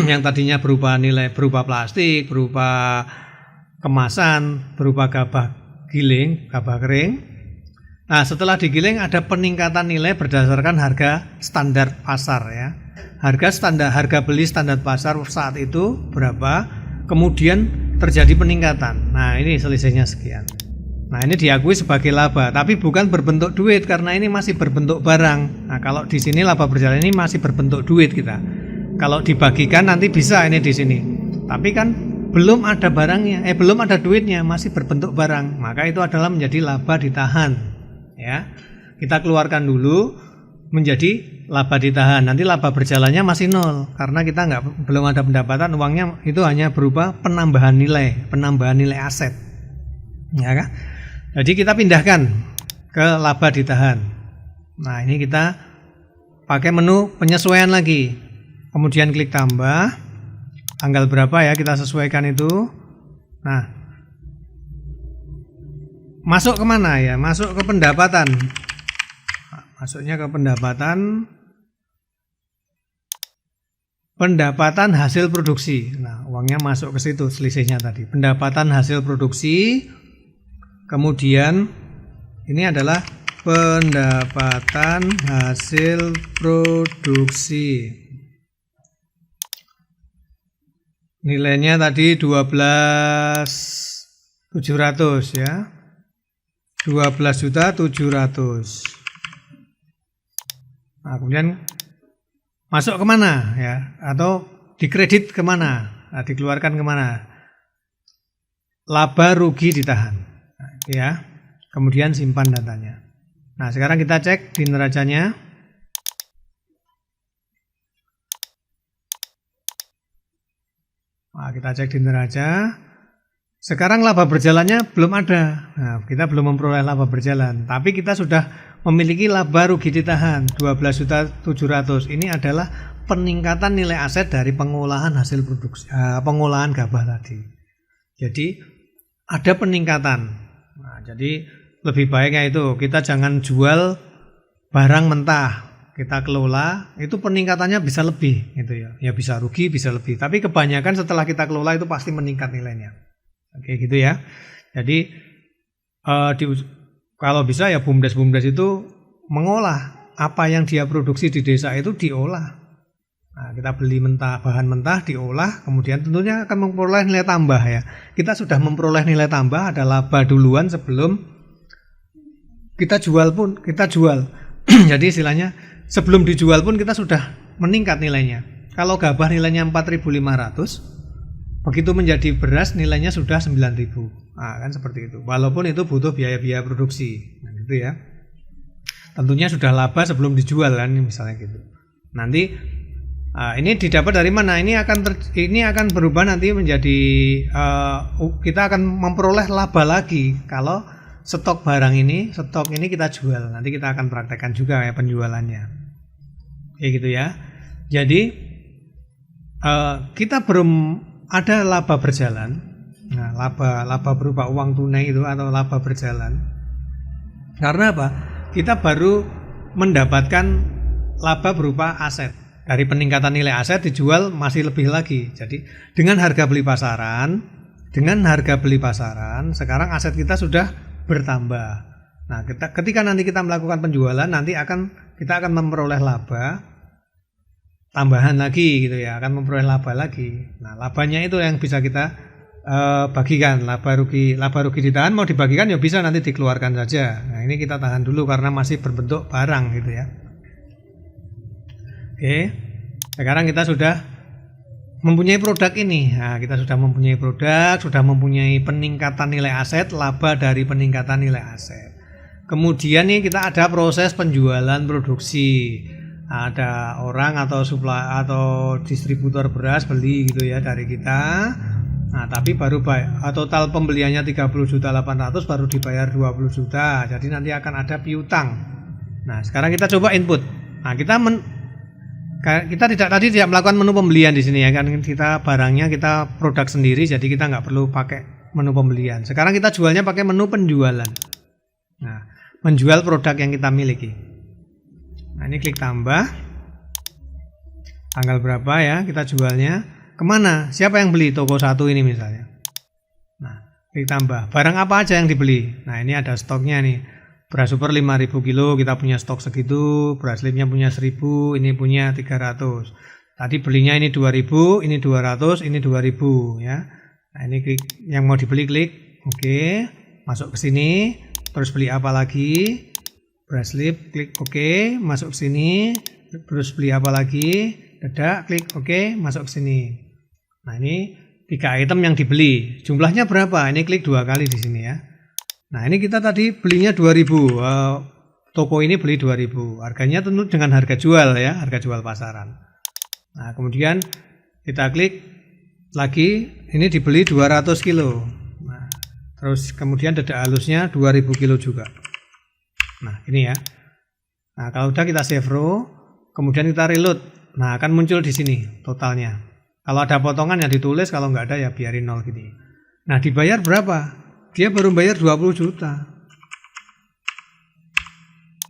yang tadinya berupa nilai berupa plastik, berupa kemasan, berupa gabah giling, gabah kering. Nah, setelah digiling ada peningkatan nilai berdasarkan harga standar pasar ya. Harga beli standar pasar saat itu berapa? Kemudian terjadi peningkatan. Nah, ini selisihnya sekian. Nah, ini diakui sebagai laba, tapi bukan berbentuk duit karena ini masih berbentuk barang. Nah, kalau di sini laba berjalan ini masih berbentuk duit kita. Kalau dibagikan nanti bisa ini di sini. Tapi kan belum ada barangnya, belum ada duitnya, masih berbentuk barang. Maka itu adalah menjadi laba ditahan. Ya. Kita keluarkan dulu menjadi laba ditahan. Nanti laba berjalannya masih nol karena kita belum ada pendapatan, uangnya itu hanya berupa penambahan nilai aset. Ya kan? Jadi kita pindahkan ke laba ditahan. Nah, ini kita pakai menu penyesuaian lagi. Kemudian klik tambah. Tanggal berapa ya kita sesuaikan itu. Nah, masuk kemana ya? Masuk ke pendapatan. Masuknya ke pendapatan hasil produksi. Nah, uangnya masuk ke situ, selisihnya tadi. Pendapatan hasil produksi. Kemudian ini adalah pendapatan hasil produksi. Nilainya tadi 12.700 ya. 12.700.000. Nah, kemudian masuk kemana ya, atau dikredit kemana, nah, dikeluarkan kemana, laba rugi ditahan, nah, ya. Kemudian simpan datanya. Nah, sekarang kita cek di neracanya. Nah, kita cek di neraca. Sekarang laba berjalannya belum ada. Nah, kita belum memperoleh laba berjalan, tapi kita sudah memiliki laba rugi ditahan 12.700.000. Ini adalah peningkatan nilai aset dari pengolahan hasil produksi, pengolahan gabah tadi. Jadi ada peningkatan. Nah, jadi lebih baiknya itu kita jangan jual barang mentah, kita kelola, itu peningkatannya bisa lebih gitu ya. Ya bisa rugi, bisa lebih. Tapi kebanyakan setelah kita kelola itu pasti meningkat nilainya. Oke gitu ya. Jadi kalau bisa ya BUMDes itu mengolah apa yang dia produksi di desa itu diolah. Nah, kita beli mentah, bahan mentah diolah, kemudian tentunya akan memperoleh nilai tambah ya. Kita sudah memperoleh nilai tambah, ada laba duluan sebelum kita jual pun, kita jual. Jadi istilahnya sebelum dijual pun kita sudah meningkat nilainya. Kalau gabah nilainya 4.500, begitu menjadi beras nilainya sudah 9.000. Nah, kan seperti itu. Walaupun itu butuh biaya-biaya produksi. Nah, gitu ya. Tentunya sudah laba sebelum dijual kan misalnya gitu. Nanti ini didapat dari mana? Ini akan berubah nanti menjadi kita akan memperoleh laba lagi kalau stok ini kita jual. Nanti kita akan praktekkan juga ya penjualannya. Kayak gitu ya. Jadi kita belum ada laba berjalan. Nah, laba berupa uang tunai itu atau laba berjalan. Karena apa? Kita baru mendapatkan laba berupa aset. dari peningkatan nilai aset dijual masih lebih lagi. Jadi dengan harga beli pasaran, sekarang aset kita sudah bertambah. Nah, ketika nanti kita melakukan penjualan, nanti kita akan memperoleh laba tambahan lagi gitu ya, akan memperoleh laba lagi. Nah, labanya itu yang bisa kita bagikan. Laba rugi ditahan, mau dibagikan ya bisa, nanti dikeluarkan saja. Nah, ini kita tahan dulu karena masih berbentuk barang gitu ya. Oke, sekarang kita sudah mempunyai produk ini. Nah, kita sudah mempunyai produk, sudah mempunyai peningkatan nilai aset, laba dari peningkatan nilai aset. Kemudian nih kita ada proses penjualan produksi. Ada orang atau distributor beras beli gitu ya dari kita. Nah, tapi baru total pembeliannya 30.800.000 baru dibayar 20 juta. Jadi nanti akan ada piutang. Nah, sekarang kita coba input. Nah, kita tidak melakukan menu pembelian di sini ya kan, kita barangnya kita produk sendiri, jadi kita nggak perlu pakai menu pembelian. Sekarang kita jualnya pakai menu penjualan. Nah, menjual produk yang kita miliki. Nah, ini klik tambah. Tanggal berapa ya kita jualnya? Kemana? Siapa yang beli? Toko 1 ini misalnya. Nah, klik tambah. Barang apa aja yang dibeli? Nah, ini ada stoknya nih. Beras super 5.000 kilo, kita punya stok segitu. Beras lipnya punya 1.000, ini punya 300. Tadi belinya ini 2.000, ini 200, ini 2.000 ya. Nah, ini klik yang mau dibeli, klik oke. Masuk ke sini. Terus beli apa lagi? Beras lip, klik oke. Masuk ke sini. Terus beli apa lagi? Dadak, klik oke. Masuk ke sini. Nah, ini 3 item yang dibeli. Jumlahnya berapa? Ini klik 2 kali di sini ya. Nah, ini kita tadi belinya 2.000. Toko ini beli 2.000. Harganya tentu dengan harga jual ya, harga jual pasaran. Nah, kemudian kita klik lagi, ini dibeli 200 kilo. Nah, terus kemudian dadak halusnya 2.000 kilo juga. Nah, ini ya. Nah, kalau udah kita save row, kemudian kita reload. Nah, akan muncul di sini totalnya. Kalau ada potongan ya ditulis, kalau nggak ada ya biarin 0 gini. Nah, dibayar berapa? Dia baru bayar 20 juta.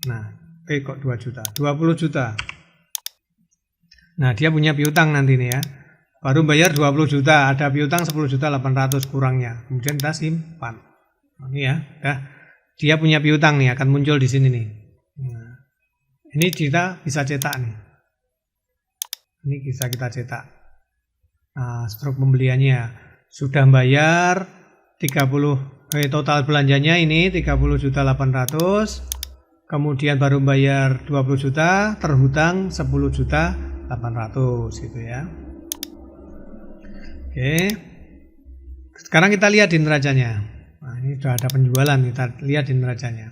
Nah, kok 2 juta? 20 juta. Nah, dia punya piutang nanti nih ya. Baru bayar 20 juta, ada piutang 10.800.000 kurangnya. Kemudian kita simpan. Ini ya, dia punya piutang nih, akan muncul di sini nih. Nah, ini kita bisa cetak nih. Ini bisa kita cetak. Nah, struk pembeliannya sudah bayar 30, total belanjanya ini 30.800.000, kemudian baru bayar 20 juta, terhutang 10.800.000 gitu ya. Oke. Sekarang kita lihat di neracanya. Nah, ini sudah ada penjualan, kita lihat di neracanya.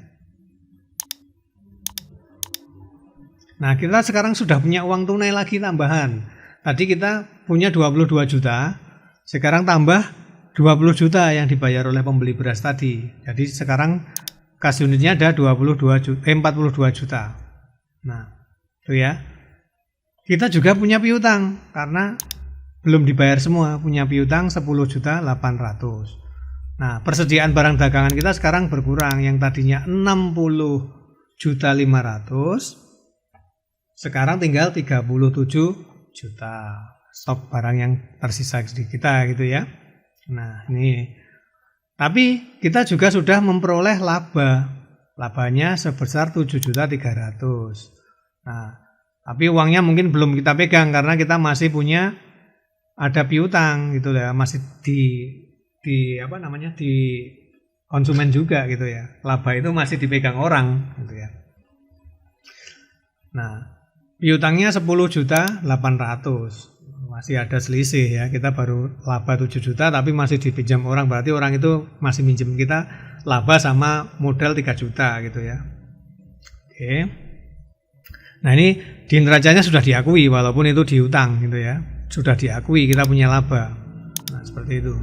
Nah, kita sekarang sudah punya uang tunai lagi tambahan. Tadi kita punya 22 juta, sekarang tambah 20 juta yang dibayar oleh pembeli beras tadi. Jadi sekarang kas unitnya ada 42 juta. Nah, itu ya. Kita juga punya piutang karena belum dibayar semua, punya piutang 10.800.000. Nah, persediaan barang dagangan kita sekarang berkurang, yang tadinya 60.500.000 sekarang tinggal 37 juta stok barang yang tersisa di kita gitu ya. Nah, ini. Tapi kita juga sudah memperoleh laba. Labanya sebesar 7.300.000. Nah, tapi uangnya mungkin belum kita pegang karena kita masih punya ada piutang gitu ya, masih di konsumen juga gitu ya. Laba itu masih dipegang orang gitu ya. Nah, piutangnya 10.800.000, masih ada selisih ya. Kita baru laba 7 juta tapi masih dipinjam orang, berarti orang itu masih minjem kita laba sama modal 3 juta gitu ya. Oke. Nah, ini di neracanya sudah diakui walaupun itu diutang gitu ya. Sudah diakui kita punya laba. Nah, seperti itu.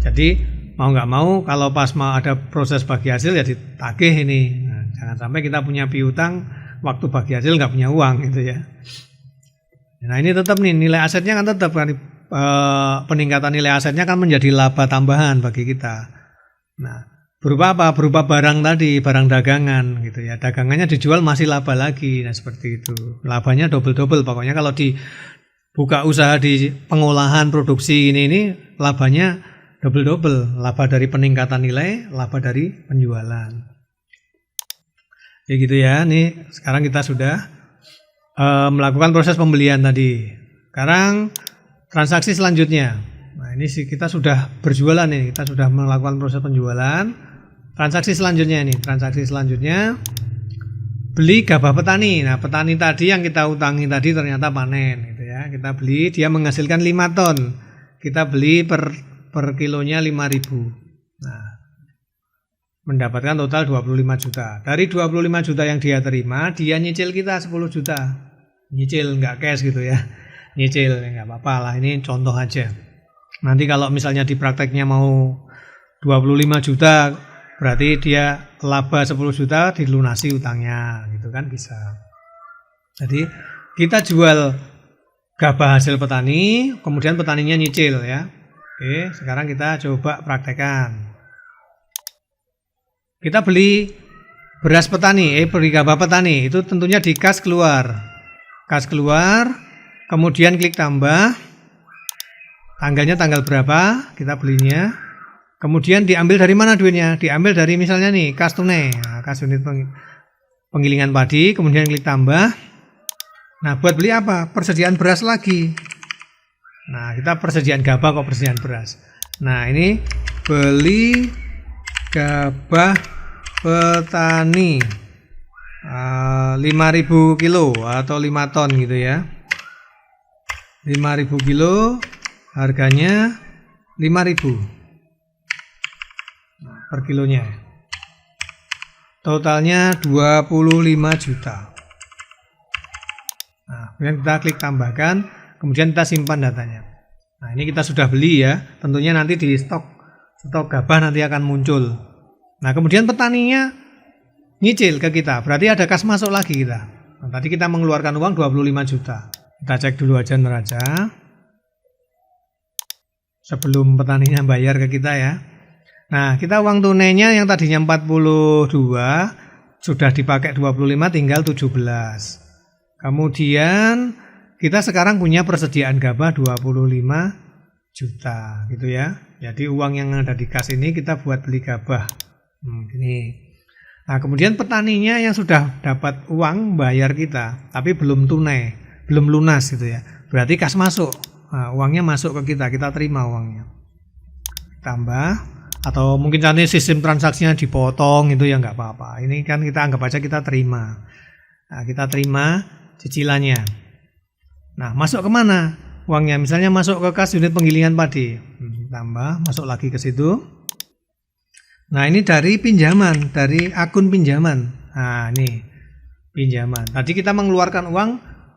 Jadi mau nggak mau kalau pas mau ada proses bagi hasil ya ditagih ini. Nah, jangan sampai kita punya piutang waktu bagi hasil nggak punya uang gitu ya. Nah, ini tetap nih nilai asetnya kan tetap kan, peningkatan nilai asetnya kan menjadi laba tambahan bagi kita. Nah, Berupa apa? Berupa barang tadi, barang dagangan gitu ya. Dagangannya dijual masih laba lagi. Nah, seperti itu. Labanya double-double. Pokoknya kalau dibuka usaha di pengolahan produksi ini labanya double-double. Laba dari peningkatan nilai, laba dari penjualan. Ya gitu ya. Nih, sekarang kita sudah melakukan proses pembelian tadi. Sekarang transaksi selanjutnya. Nah, ini sih kita sudah berjualan nih. Kita sudah melakukan proses penjualan. Transaksi selanjutnya ini, transaksi selanjutnya beli gabah petani. Nah, petani tadi yang kita utangi tadi ternyata panen gitu ya. Kita beli, dia menghasilkan 5 ton. Kita beli per kilonya 5.000. Nah, mendapatkan total 25 juta. Dari 25 juta yang dia terima, dia nyicil kita 10 juta. Nyicil nggak cash gitu ya. Nyicil nggak apa-apa lah, ini contoh aja. Nanti kalau misalnya di prakteknya mau 25 juta, berarti dia laba 10 juta dilunasi utangnya gitu kan bisa. Jadi kita jual gabah hasil petani, kemudian petaninya nyicil ya. Oke, sekarang kita coba praktekkan. Kita beli beras petani, beli gabah petani, itu tentunya di kas keluar. Kas keluar, kemudian klik tambah. Tanggalnya tanggal berapa kita belinya. Kemudian diambil dari mana duitnya? Diambil dari misalnya nih kas tunai, nah, kas unit penggilingan padi, kemudian klik tambah. Nah, buat beli apa? Persediaan beras lagi. Nah, kita persediaan gabah kok persediaan beras. Nah, ini beli gabah petani 5.000 kilo atau 5 ton gitu ya. 5.000 kilo harganya 5.000 per kilonya. Totalnya 25 juta. Nah, kemudian kita klik tambahkan, kemudian kita simpan datanya. Nah, ini kita sudah beli ya. Tentunya nanti di stok gabah nanti akan muncul. Nah, kemudian petaninya nyicil ke kita. Berarti ada kas masuk lagi kita. Nah, tadi kita mengeluarkan uang 25 juta. Kita cek dulu aja neraca. Sebelum petaninya bayar ke kita ya. Nah, kita uang tunainya yang tadinya 42 sudah dipakai 25 tinggal 17. Kemudian kita sekarang punya persediaan gabah 25 juta gitu ya. Jadi uang yang ada di kas ini kita buat beli gabah. Gini. Nah, kemudian petaninya yang sudah dapat uang bayar kita, tapi belum tunai, belum lunas gitu ya. Berarti kas masuk. Nah, uangnya masuk ke kita terima uangnya. Tambah. Atau mungkin nanti sistem transaksinya dipotong itu ya nggak apa-apa. Ini kan kita anggap aja kita terima. Nah, kita terima cicilannya. Nah, masuk kemana uangnya? Misalnya masuk ke kas unit penggilingan padi. Tambah, masuk lagi ke situ. Nah, ini dari pinjaman, dari akun pinjaman. Nah, ini pinjaman. Tadi kita mengeluarkan uang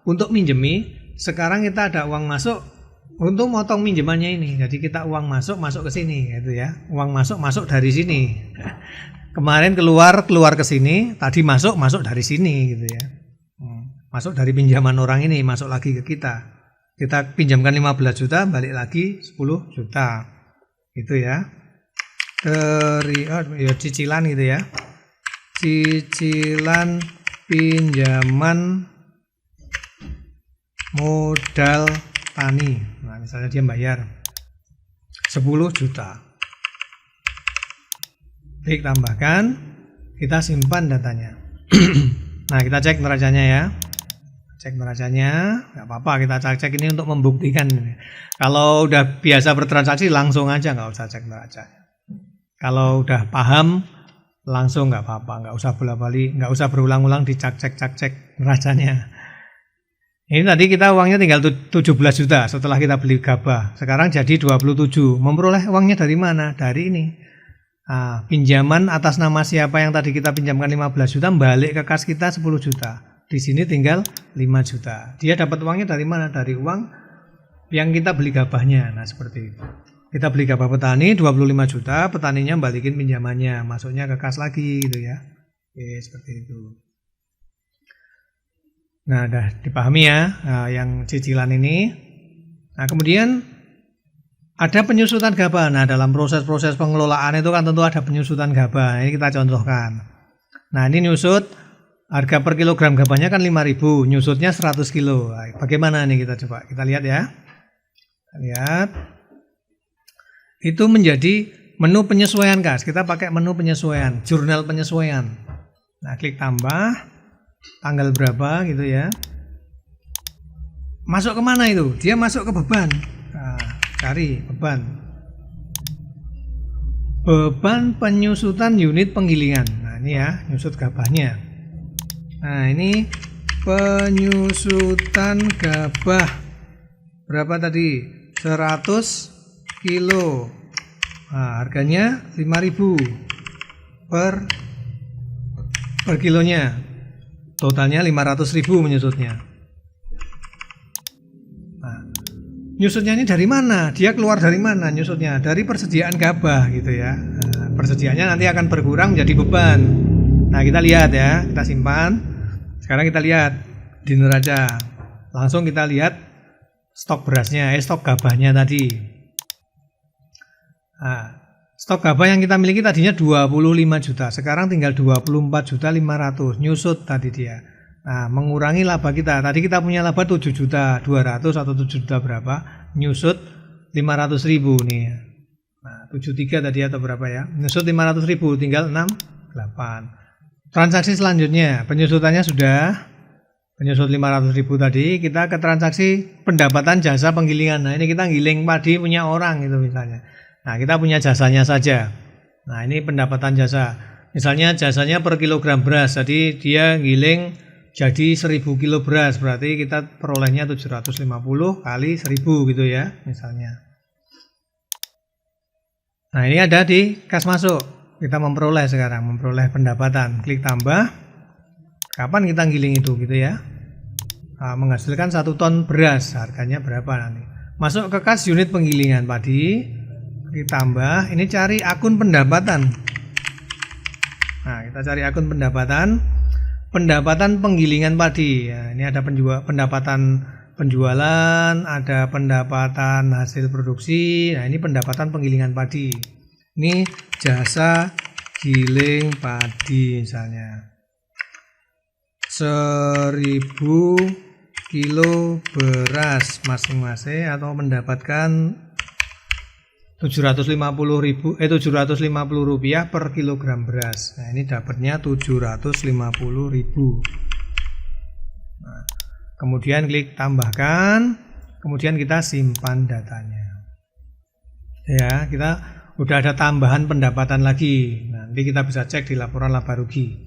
untuk minjemi. Sekarang kita ada uang masuk untuk motong minjemannya ini. Jadi kita uang masuk ke sini gitu ya. Uang masuk dari sini. Kemarin keluar ke sini, tadi masuk dari sini gitu ya. Masuk dari pinjaman orang ini, masuk lagi ke kita. Kita pinjamkan 15 juta, balik lagi 10 juta. Gitu ya. Cicilan gitu ya. Cicilan pinjaman modal tani. Nah, misalnya dia bayar 10 juta. Klik tambahkan, kita simpan datanya. Nah, kita cek neracanya ya. Cek neracanya, nggak apa-apa kita cek ini untuk membuktikan. Kalau udah biasa bertransaksi langsung aja, nggak usah cek neracanya. Kalau udah paham langsung nggak apa-apa, nggak usah bolak-balik, nggak usah berulang-ulang dicek neracanya. Ini tadi kita uangnya tinggal 17 juta setelah kita beli gabah. Sekarang jadi 27. Memperoleh uangnya dari mana? Dari ini. Nah, pinjaman atas nama siapa yang tadi kita pinjamkan 15 juta balik ke kas kita 10 juta. Di sini tinggal 5 juta. Dia dapat uangnya dari mana? Dari uang yang kita beli gabahnya. Nah, seperti itu. Kita beli gabah petani 25 juta, petaninya balikin pinjamannya, masuknya ke kas lagi gitu ya. Oke, seperti itu. Nah, udah dipahami ya yang cicilan ini. Nah, kemudian Ada penyusutan gabah. Nah, dalam proses-proses pengelolaan itu kan tentu ada penyusutan gabah. Ini kita contohkan. Nah, ini nyusut harga per kilogram gabahnya kan 5.000, nyusutnya 100 kilo. Nah, bagaimana nih kita coba? Kita lihat ya. Kita lihat. Itu menjadi menu penyesuaian, guys. Kita pakai menu penyesuaian, jurnal penyesuaian. Nah, klik tambah, tanggal berapa gitu ya. Masuk kemana itu? Dia masuk ke beban. Nah, cari beban. Beban penyusutan unit penggilingan. Nah, ini ya, nyusut gabahnya. Nah, ini penyusutan gabah. Berapa tadi? 100 kilo. Nah, harganya 5.000 per kilonya. Totalnya 500.000 menyusutnya. Nah, nyusutnya ini dari mana? Dia keluar dari mana nyusutnya? Dari persediaan gabah gitu ya. Nah, persediaannya nanti akan berkurang menjadi beban. Nah, kita lihat ya, kita simpan. Sekarang kita lihat di neraca. Langsung kita lihat stok berasnya, stok gabahnya tadi. Nah, stok gabah yang kita miliki tadinya 25 juta, sekarang tinggal 24.500.000, nyusut tadi dia. Nah, mengurangi laba kita. Tadi kita punya laba 7.200.000 atau 7 juta berapa, nyusut 500.000 nih. Nah, 73 tadi atau berapa ya? Nyusut 500.000, tinggal 68. Transaksi selanjutnya, penyusutannya sudah penyusut 500.000 tadi, kita ke transaksi pendapatan jasa penggilingan. Nah, ini kita giling padi punya orang itu misalnya. Nah, kita punya jasanya saja. Nah, ini pendapatan jasa. Misalnya jasanya per kilogram beras, jadi dia giling jadi 1.000 kilo beras, berarti kita perolehnya 750 kali 1.000 gitu ya, misalnya. Nah, ini ada di kas masuk. Kita memperoleh sekarang, memperoleh pendapatan. Klik tambah. Kapan kita giling itu gitu ya. Nah, menghasilkan 1 ton beras, harganya berapa nanti. Masuk ke kas unit penggilingan padi. Ditambah, ini cari akun pendapatan. Nah, kita cari akun pendapatan penggilingan padi. Ya, ini ada pendapatan penjualan, ada pendapatan hasil produksi. Nah, ini pendapatan penggilingan padi. Ini jasa giling padi misalnya. 1.000 kilo beras masing-masing atau mendapatkan 750 rupiah per kilogram beras. Nah, ini dapatnya 750.000. Nah, kemudian klik tambahkan, kemudian kita simpan datanya. Ya, kita udah ada tambahan pendapatan lagi. Nanti kita bisa cek di laporan laba rugi.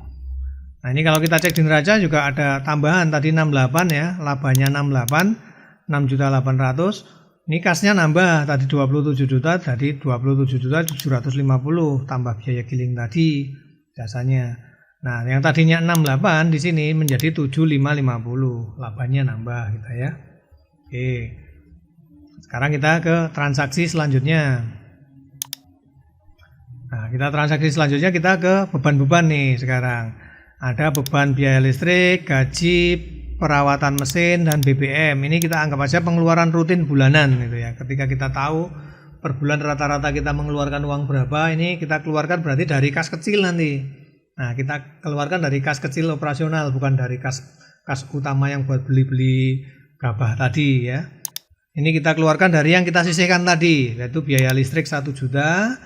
Nah, ini kalau kita cek di neraca juga ada tambahan tadi 68 ya, labanya 68, 6.800.000. Ini kasnya nambah tadi 27 juta, jadi 27.750.000 tambah biaya giling tadi jasanya. Nah, yang tadinya 68 di sini menjadi 7.550, labanya nambah gitu ya. Oke. Sekarang kita ke transaksi selanjutnya. Nah, kita transaksi selanjutnya kita ke beban-beban nih sekarang. Ada beban biaya listrik, gaji, perawatan mesin, dan BBM. Ini kita anggap aja pengeluaran rutin bulanan gitu ya. Ketika kita tahu per bulan rata-rata kita mengeluarkan uang berapa, ini kita keluarkan berarti dari kas kecil nanti. Nah, kita keluarkan dari kas kecil operasional, bukan dari kas utama yang buat beli-beli gabah tadi ya. Ini kita keluarkan dari yang kita sisihkan tadi, yaitu biaya listrik 1 juta,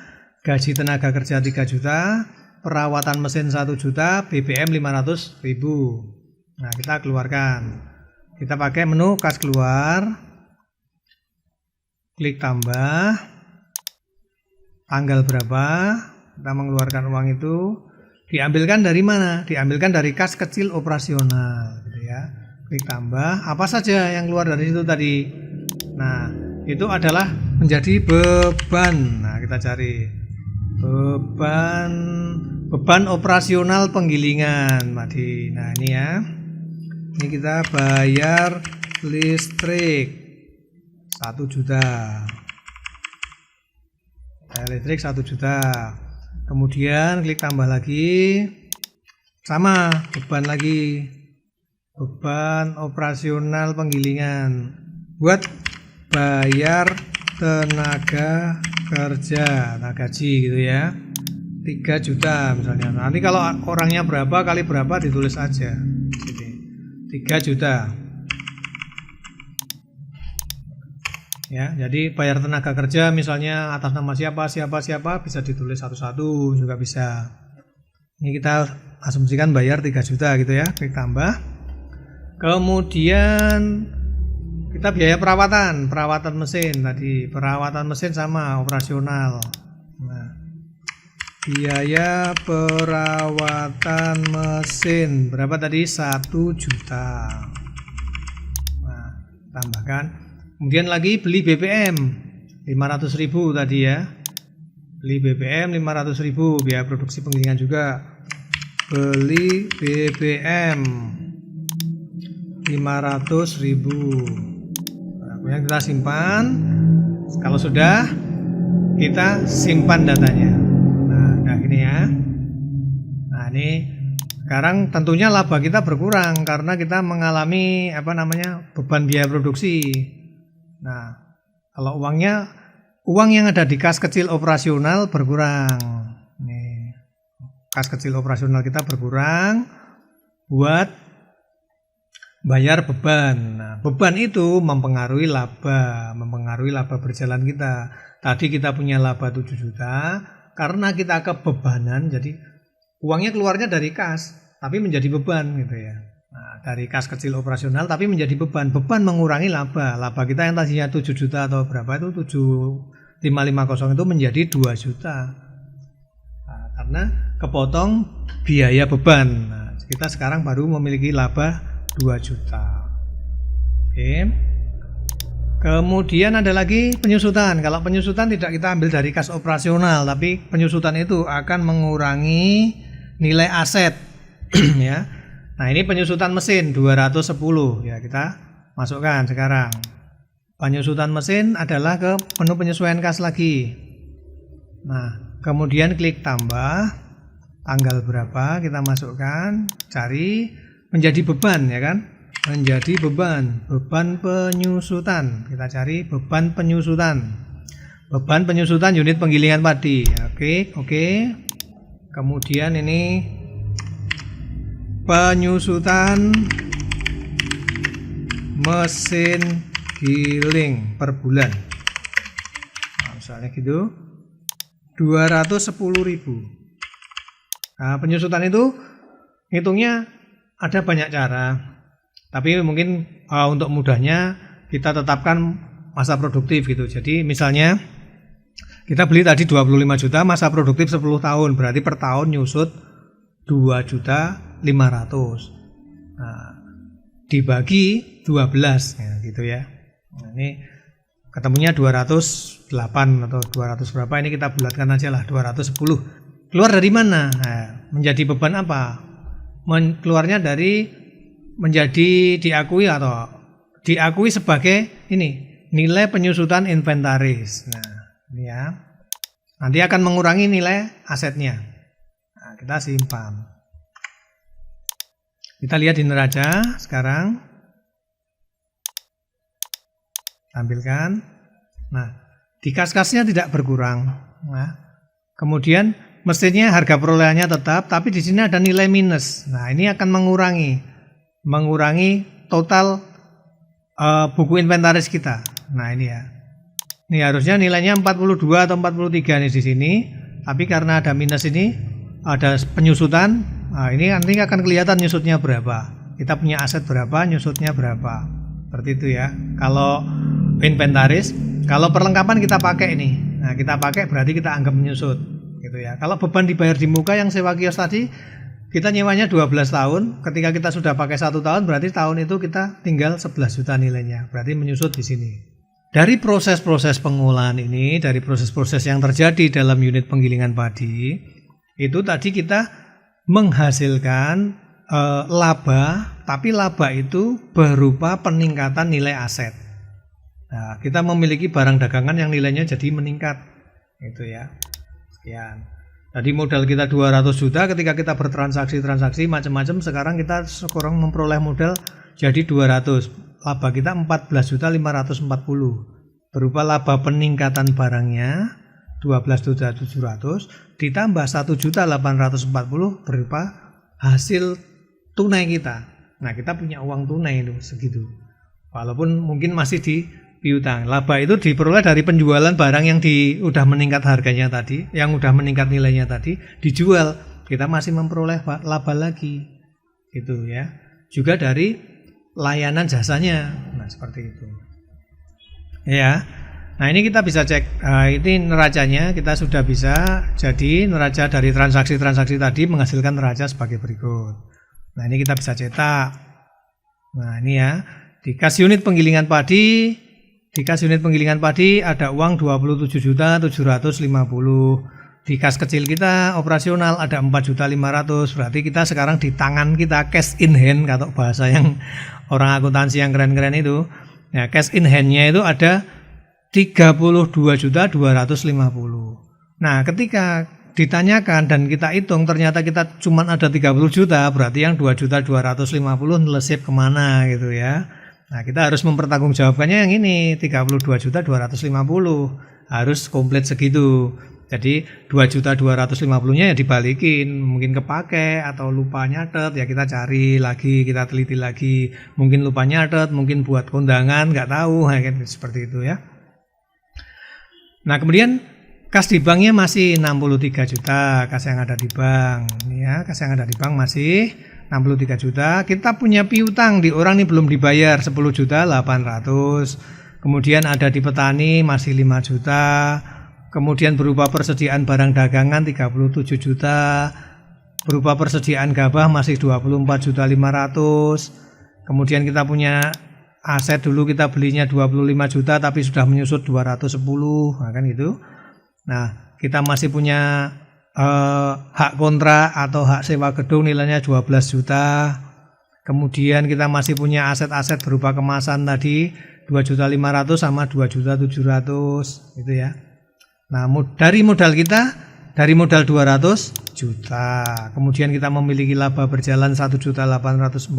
gaji tenaga kerja 3 juta, perawatan mesin 1 juta, BBM 500.000. Nah, kita keluarkan. Kita pakai menu kas keluar. Klik tambah. Tanggal berapa kita mengeluarkan uang itu. Diambilkan dari mana? Diambilkan dari kas kecil operasional gitu ya. Klik tambah. Apa saja yang keluar dari situ tadi? Nah, itu adalah menjadi beban. Nah, kita cari beban operasional penggilingan tadi. Nah, ini ya. Ini kita bayar listrik 1 juta. Bayar listrik 1 juta. Kemudian klik tambah lagi. Sama, beban lagi. Beban operasional penggilingan. Buat bayar tenaga kerja, nah gaji gitu ya, 3 juta misalnya. Nanti kalau orangnya berapa kali berapa ditulis aja. Jadi 3 juta. Ya, jadi bayar tenaga kerja misalnya atas nama siapa bisa ditulis satu-satu juga bisa. Ini kita asumsikan bayar 3 juta gitu ya, klik tambah. Kemudian kita biaya perawatan mesin tadi, perawatan mesin sama operasional. Nah, biaya perawatan mesin berapa tadi? 1 juta. Nah, tambahkan. Kemudian lagi beli BBM 500.000 tadi ya. Beli BBM 500.000, biaya produksi penggilingan juga. Beli BBM 500.000. Nah, kemudian kita simpan. Kalau sudah, kita simpan datanya. Nah, ini ya. Nah, ini sekarang tentunya laba kita berkurang karena kita mengalami beban biaya produksi. Nah, kalau uang yang ada di kas kecil operasional berkurang. Nih, kas kecil operasional kita berkurang buat bayar beban. Nah, beban itu mempengaruhi laba berjalan kita. Tadi kita punya laba 7 juta, karena kita kebebanan, jadi uangnya keluarnya dari kas, tapi menjadi beban gitu ya. Nah, dari kas kecil operasional tapi menjadi beban mengurangi laba kita yang tadinya 7 juta atau berapa itu 7550 itu menjadi 2 juta. Nah, karena kepotong biaya beban. Nah, kita sekarang baru memiliki laba 2 juta. Oke. Kemudian ada lagi penyusutan. Kalau penyusutan tidak kita ambil dari kas operasional, tapi penyusutan itu akan mengurangi nilai aset ya. Nah, ini penyusutan mesin 210 ya, kita masukkan sekarang. Penyusutan mesin adalah ke menu penyesuaian kas lagi. Nah, kemudian klik tambah, tanggal berapa kita masukkan, cari menjadi beban ya kan? Menjadi beban penyusutan. Kita cari beban penyusutan. Beban penyusutan unit penggilingan padi. Oke. Kemudian ini penyusutan mesin giling per bulan. Nah, misalnya gitu 210.000. Nah, penyusutan itu hitungnya ada banyak cara. Tapi mungkin untuk mudahnya kita tetapkan masa produktif gitu. Jadi misalnya kita beli tadi 25 juta, masa produktif 10 tahun, berarti per tahun nyusut 2.500.000. Nah, dibagi 12 ya, gitu ya. Nah, ini ketemunya 208 atau 200 berapa, ini kita bulatkan aja lah 210. Keluar dari mana? Nah, menjadi beban apa? Keluarnya dari menjadi diakui sebagai ini nilai penyusutan inventaris. Nah, ini ya. Nanti akan mengurangi nilai asetnya. Nah, kita simpan. Kita lihat di neraca sekarang. Tampilkan. Nah, di kas-kasnya tidak berkurang. Nah, kemudian mesinnya harga perolehannya tetap, tapi di sini ada nilai minus. Nah, ini akan mengurangi total buku inventaris kita. Nah, ini ya. Ini harusnya nilainya 42 atau 43 nih di sini, tapi karena ada minus ini, ada penyusutan. Nah, ini nanti akan kelihatan nyusutnya berapa. Kita punya aset berapa, nyusutnya berapa. Seperti itu ya. Kalau inventaris, kalau perlengkapan kita pakai ini. Nah, kita pakai berarti kita anggap menyusut gitu ya. Kalau beban dibayar di muka yang sewa kios tadi, kita nyewanya 12 tahun. Ketika kita sudah pakai 1 tahun, berarti tahun itu kita tinggal 11 juta nilainya. Berarti menyusut di sini. Dari proses-proses pengolahan ini, dari proses-proses yang terjadi dalam unit penggilingan padi, itu tadi kita menghasilkan laba, tapi laba itu berupa peningkatan nilai aset. Nah, kita memiliki barang dagangan yang nilainya jadi meningkat, gitu ya. Sekian. Tadi modal kita 200 juta, ketika kita bertransaksi macam-macam, sekarang kita sekarang memperoleh modal jadi 200. Laba kita 14.540. berupa laba peningkatan barangnya 12.700 ditambah 1.840 berupa hasil tunai kita. Nah, kita punya uang tunai itu segitu. Walaupun mungkin masih di piutang. Laba itu diperoleh dari penjualan barang yang udah meningkat harganya tadi, yang udah meningkat nilainya tadi, dijual. Kita masih memperoleh laba lagi. Gitu ya. Juga dari layanan jasanya. Nah, seperti itu. Ya. Nah, ini kita bisa cek. Ini neracanya kita sudah bisa. Jadi neraca dari transaksi-transaksi tadi menghasilkan neraca sebagai berikut. Nah, ini kita bisa cetak. Nah, ini ya. Di kas unit penggilingan padi, ada uang 27.750. Di kas kecil kita operasional ada 4.500.000. Berarti kita sekarang di tangan kita cash in hand, kalau bahasa yang orang akuntansi yang keren-keren itu. Ya, cash in hand-nya itu ada 32.250. Nah, ketika ditanyakan dan kita hitung ternyata kita cuma ada 30 juta, berarti yang 2.250 nelesip kemana gitu ya. Nah, kita harus mempertanggungjawabkannya yang ini 32.250 harus komplit segitu. Jadi 2.250-nya ya dibalikin, mungkin kepake atau lupa nyatet, ya kita cari lagi, kita teliti lagi, mungkin lupa nyatet, mungkin buat kondangan, nggak tahu, kayak seperti itu ya. Nah, kemudian kas di banknya masih 63 juta, kas yang ada di bank. Ini ya, kas yang ada di bank masih 63 juta. Kita punya piutang di orang ini belum dibayar 10.800.000. Kemudian ada di petani masih 5 juta. Kemudian berupa persediaan barang dagangan 37 juta. Berupa persediaan gabah masih 24.500.000. Kemudian kita punya aset dulu kita belinya 25 juta tapi sudah menyusut 210, nah kan gitu. Nah, kita masih punya hak kontrak atau hak sewa gedung nilainya 12 juta. Kemudian kita masih punya aset-aset berupa kemasan tadi 2.500.000 sama 2.700.000 gitu ya. Nah, dari modal kita, dari modal 200 juta. Kemudian kita memiliki laba berjalan 1.840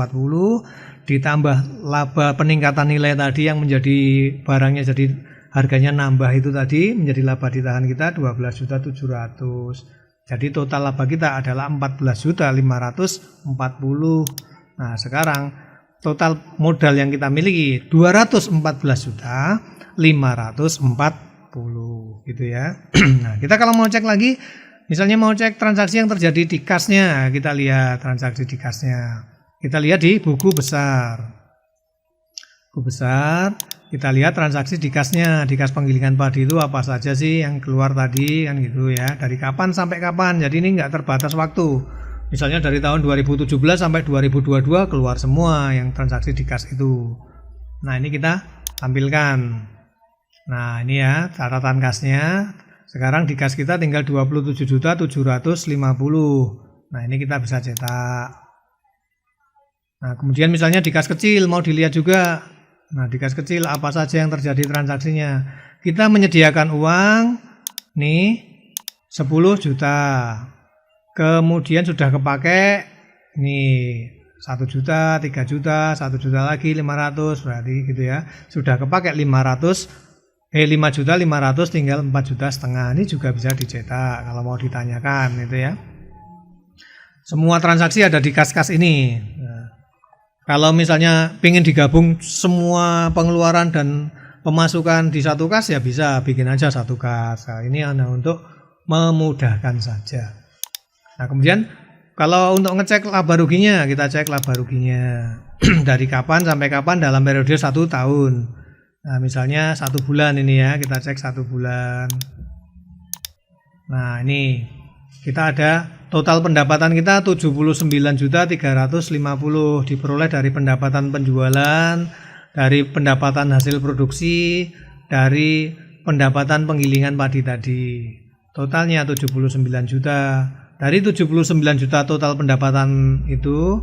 ditambah laba peningkatan nilai tadi yang menjadi barangnya jadi harganya nambah itu tadi menjadi laba ditahan kita 12.700.000. Jadi total laba kita adalah 14.540. Nah, sekarang total modal yang kita miliki 214.540 gitu ya. Nah, kita kalau mau cek lagi, misalnya mau cek transaksi yang terjadi di kasnya, kita lihat transaksi di kasnya. Kita lihat di buku besar. Buku besar, kita lihat transaksi di kasnya, di kas penggilingan padi itu apa saja sih yang keluar tadi kan gitu ya. Dari kapan sampai kapan. Jadi ini enggak terbatas waktu. Misalnya dari tahun 2017 sampai 2022 keluar semua yang transaksi di kas itu. Nah, ini kita tampilkan. Nah, ini ya catatan kasnya. Sekarang di kas kita tinggal 27.750. Nah, ini kita bisa cetak. Nah, kemudian misalnya di kas kecil mau dilihat juga. Nah, di kas kecil apa saja yang terjadi transaksinya. Kita menyediakan uang nih 10 juta. Kemudian sudah kepake nih 1 juta, 3 juta, 1 juta lagi 500 berarti gitu ya. Sudah kepake 5.500.000 tinggal 4,5 juta. Ini juga bisa dicetak kalau mau ditanyakan itu ya. Semua transaksi ada di kas-kas ini. Nah, kalau misalnya pengen digabung semua pengeluaran dan pemasukan di satu kas ya bisa bikin aja satu kas. Nah, ini hanya untuk memudahkan saja. Nah, kemudian kalau untuk ngecek laba ruginya, kita cek laba ruginya dari kapan sampai kapan dalam periode 1 tahun. Nah, misalnya 1 bulan ini ya, kita cek 1 bulan. Nah, ini kita ada total pendapatan kita 79.350 diperoleh dari pendapatan penjualan, dari pendapatan hasil produksi, dari pendapatan penggilingan padi tadi. Totalnya 79 juta. Dari 79 juta total pendapatan itu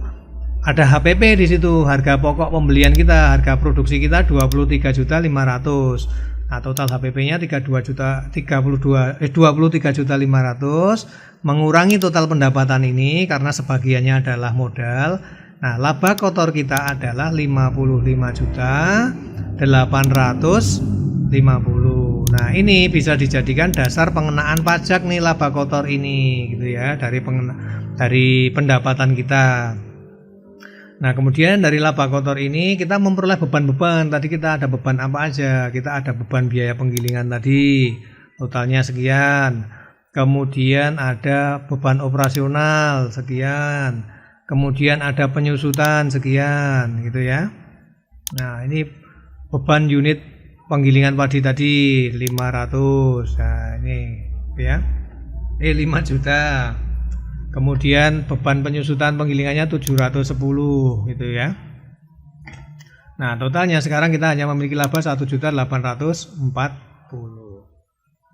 ada HPP di situ, harga pokok pembelian kita, harga produksi kita 23.500.000. Nah, total HPP-nya 23.500.000 mengurangi total pendapatan ini karena sebagiannya adalah modal. Nah, laba kotor kita adalah 55.800.000 Nah, ini bisa dijadikan dasar pengenaan pajak nih laba kotor ini gitu ya, dari pendapatan kita. Nah, kemudian dari laba kotor ini kita memperoleh beban-beban. Tadi kita ada beban apa aja? Kita ada beban biaya penggilingan tadi, totalnya sekian. Kemudian ada beban operasional sekian. Kemudian ada penyusutan sekian, gitu ya. Nah, ini beban unit penggilingan padi tadi 500. Nah, ini ya. 5 juta. Kemudian beban penyusutan penggilingannya 710 gitu ya. Nah, totalnya sekarang kita hanya memiliki laba 1.840.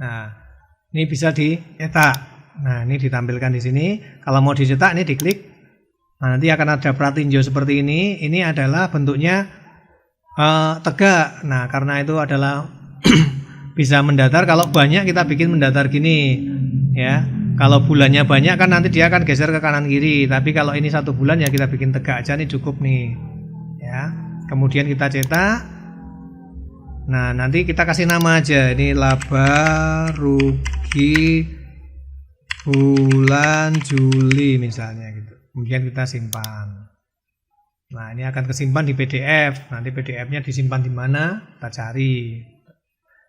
Nah, ini bisa dicetak. Nah, ini ditampilkan di sini. Kalau mau dicetak ini diklik. Nah, nanti akan ada pratinjo seperti ini. Ini adalah bentuknya tegak. Nah, karena itu adalah bisa mendatar. Kalau banyak kita bikin mendatar gini ya. Kalau bulannya banyak kan nanti dia akan geser ke kanan kiri. Tapi kalau ini 1 bulan ya kita bikin tegak aja nih, cukup nih. Ya. Kemudian kita cetak. Nah, nanti kita kasih nama aja. Ini laba rugi bulan Juli misalnya gitu. Kemudian kita simpan. Nah, ini akan kesimpan di PDF. Nanti PDF-nya disimpan di mana? Kita cari.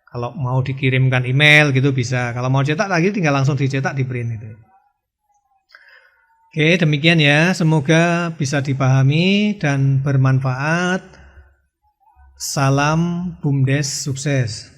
Kalau mau dikirimkan email gitu bisa. Kalau mau cetak lagi tinggal langsung dicetak, di print itu. Oke, demikian ya. Semoga bisa dipahami dan bermanfaat. Salam BUMDes sukses.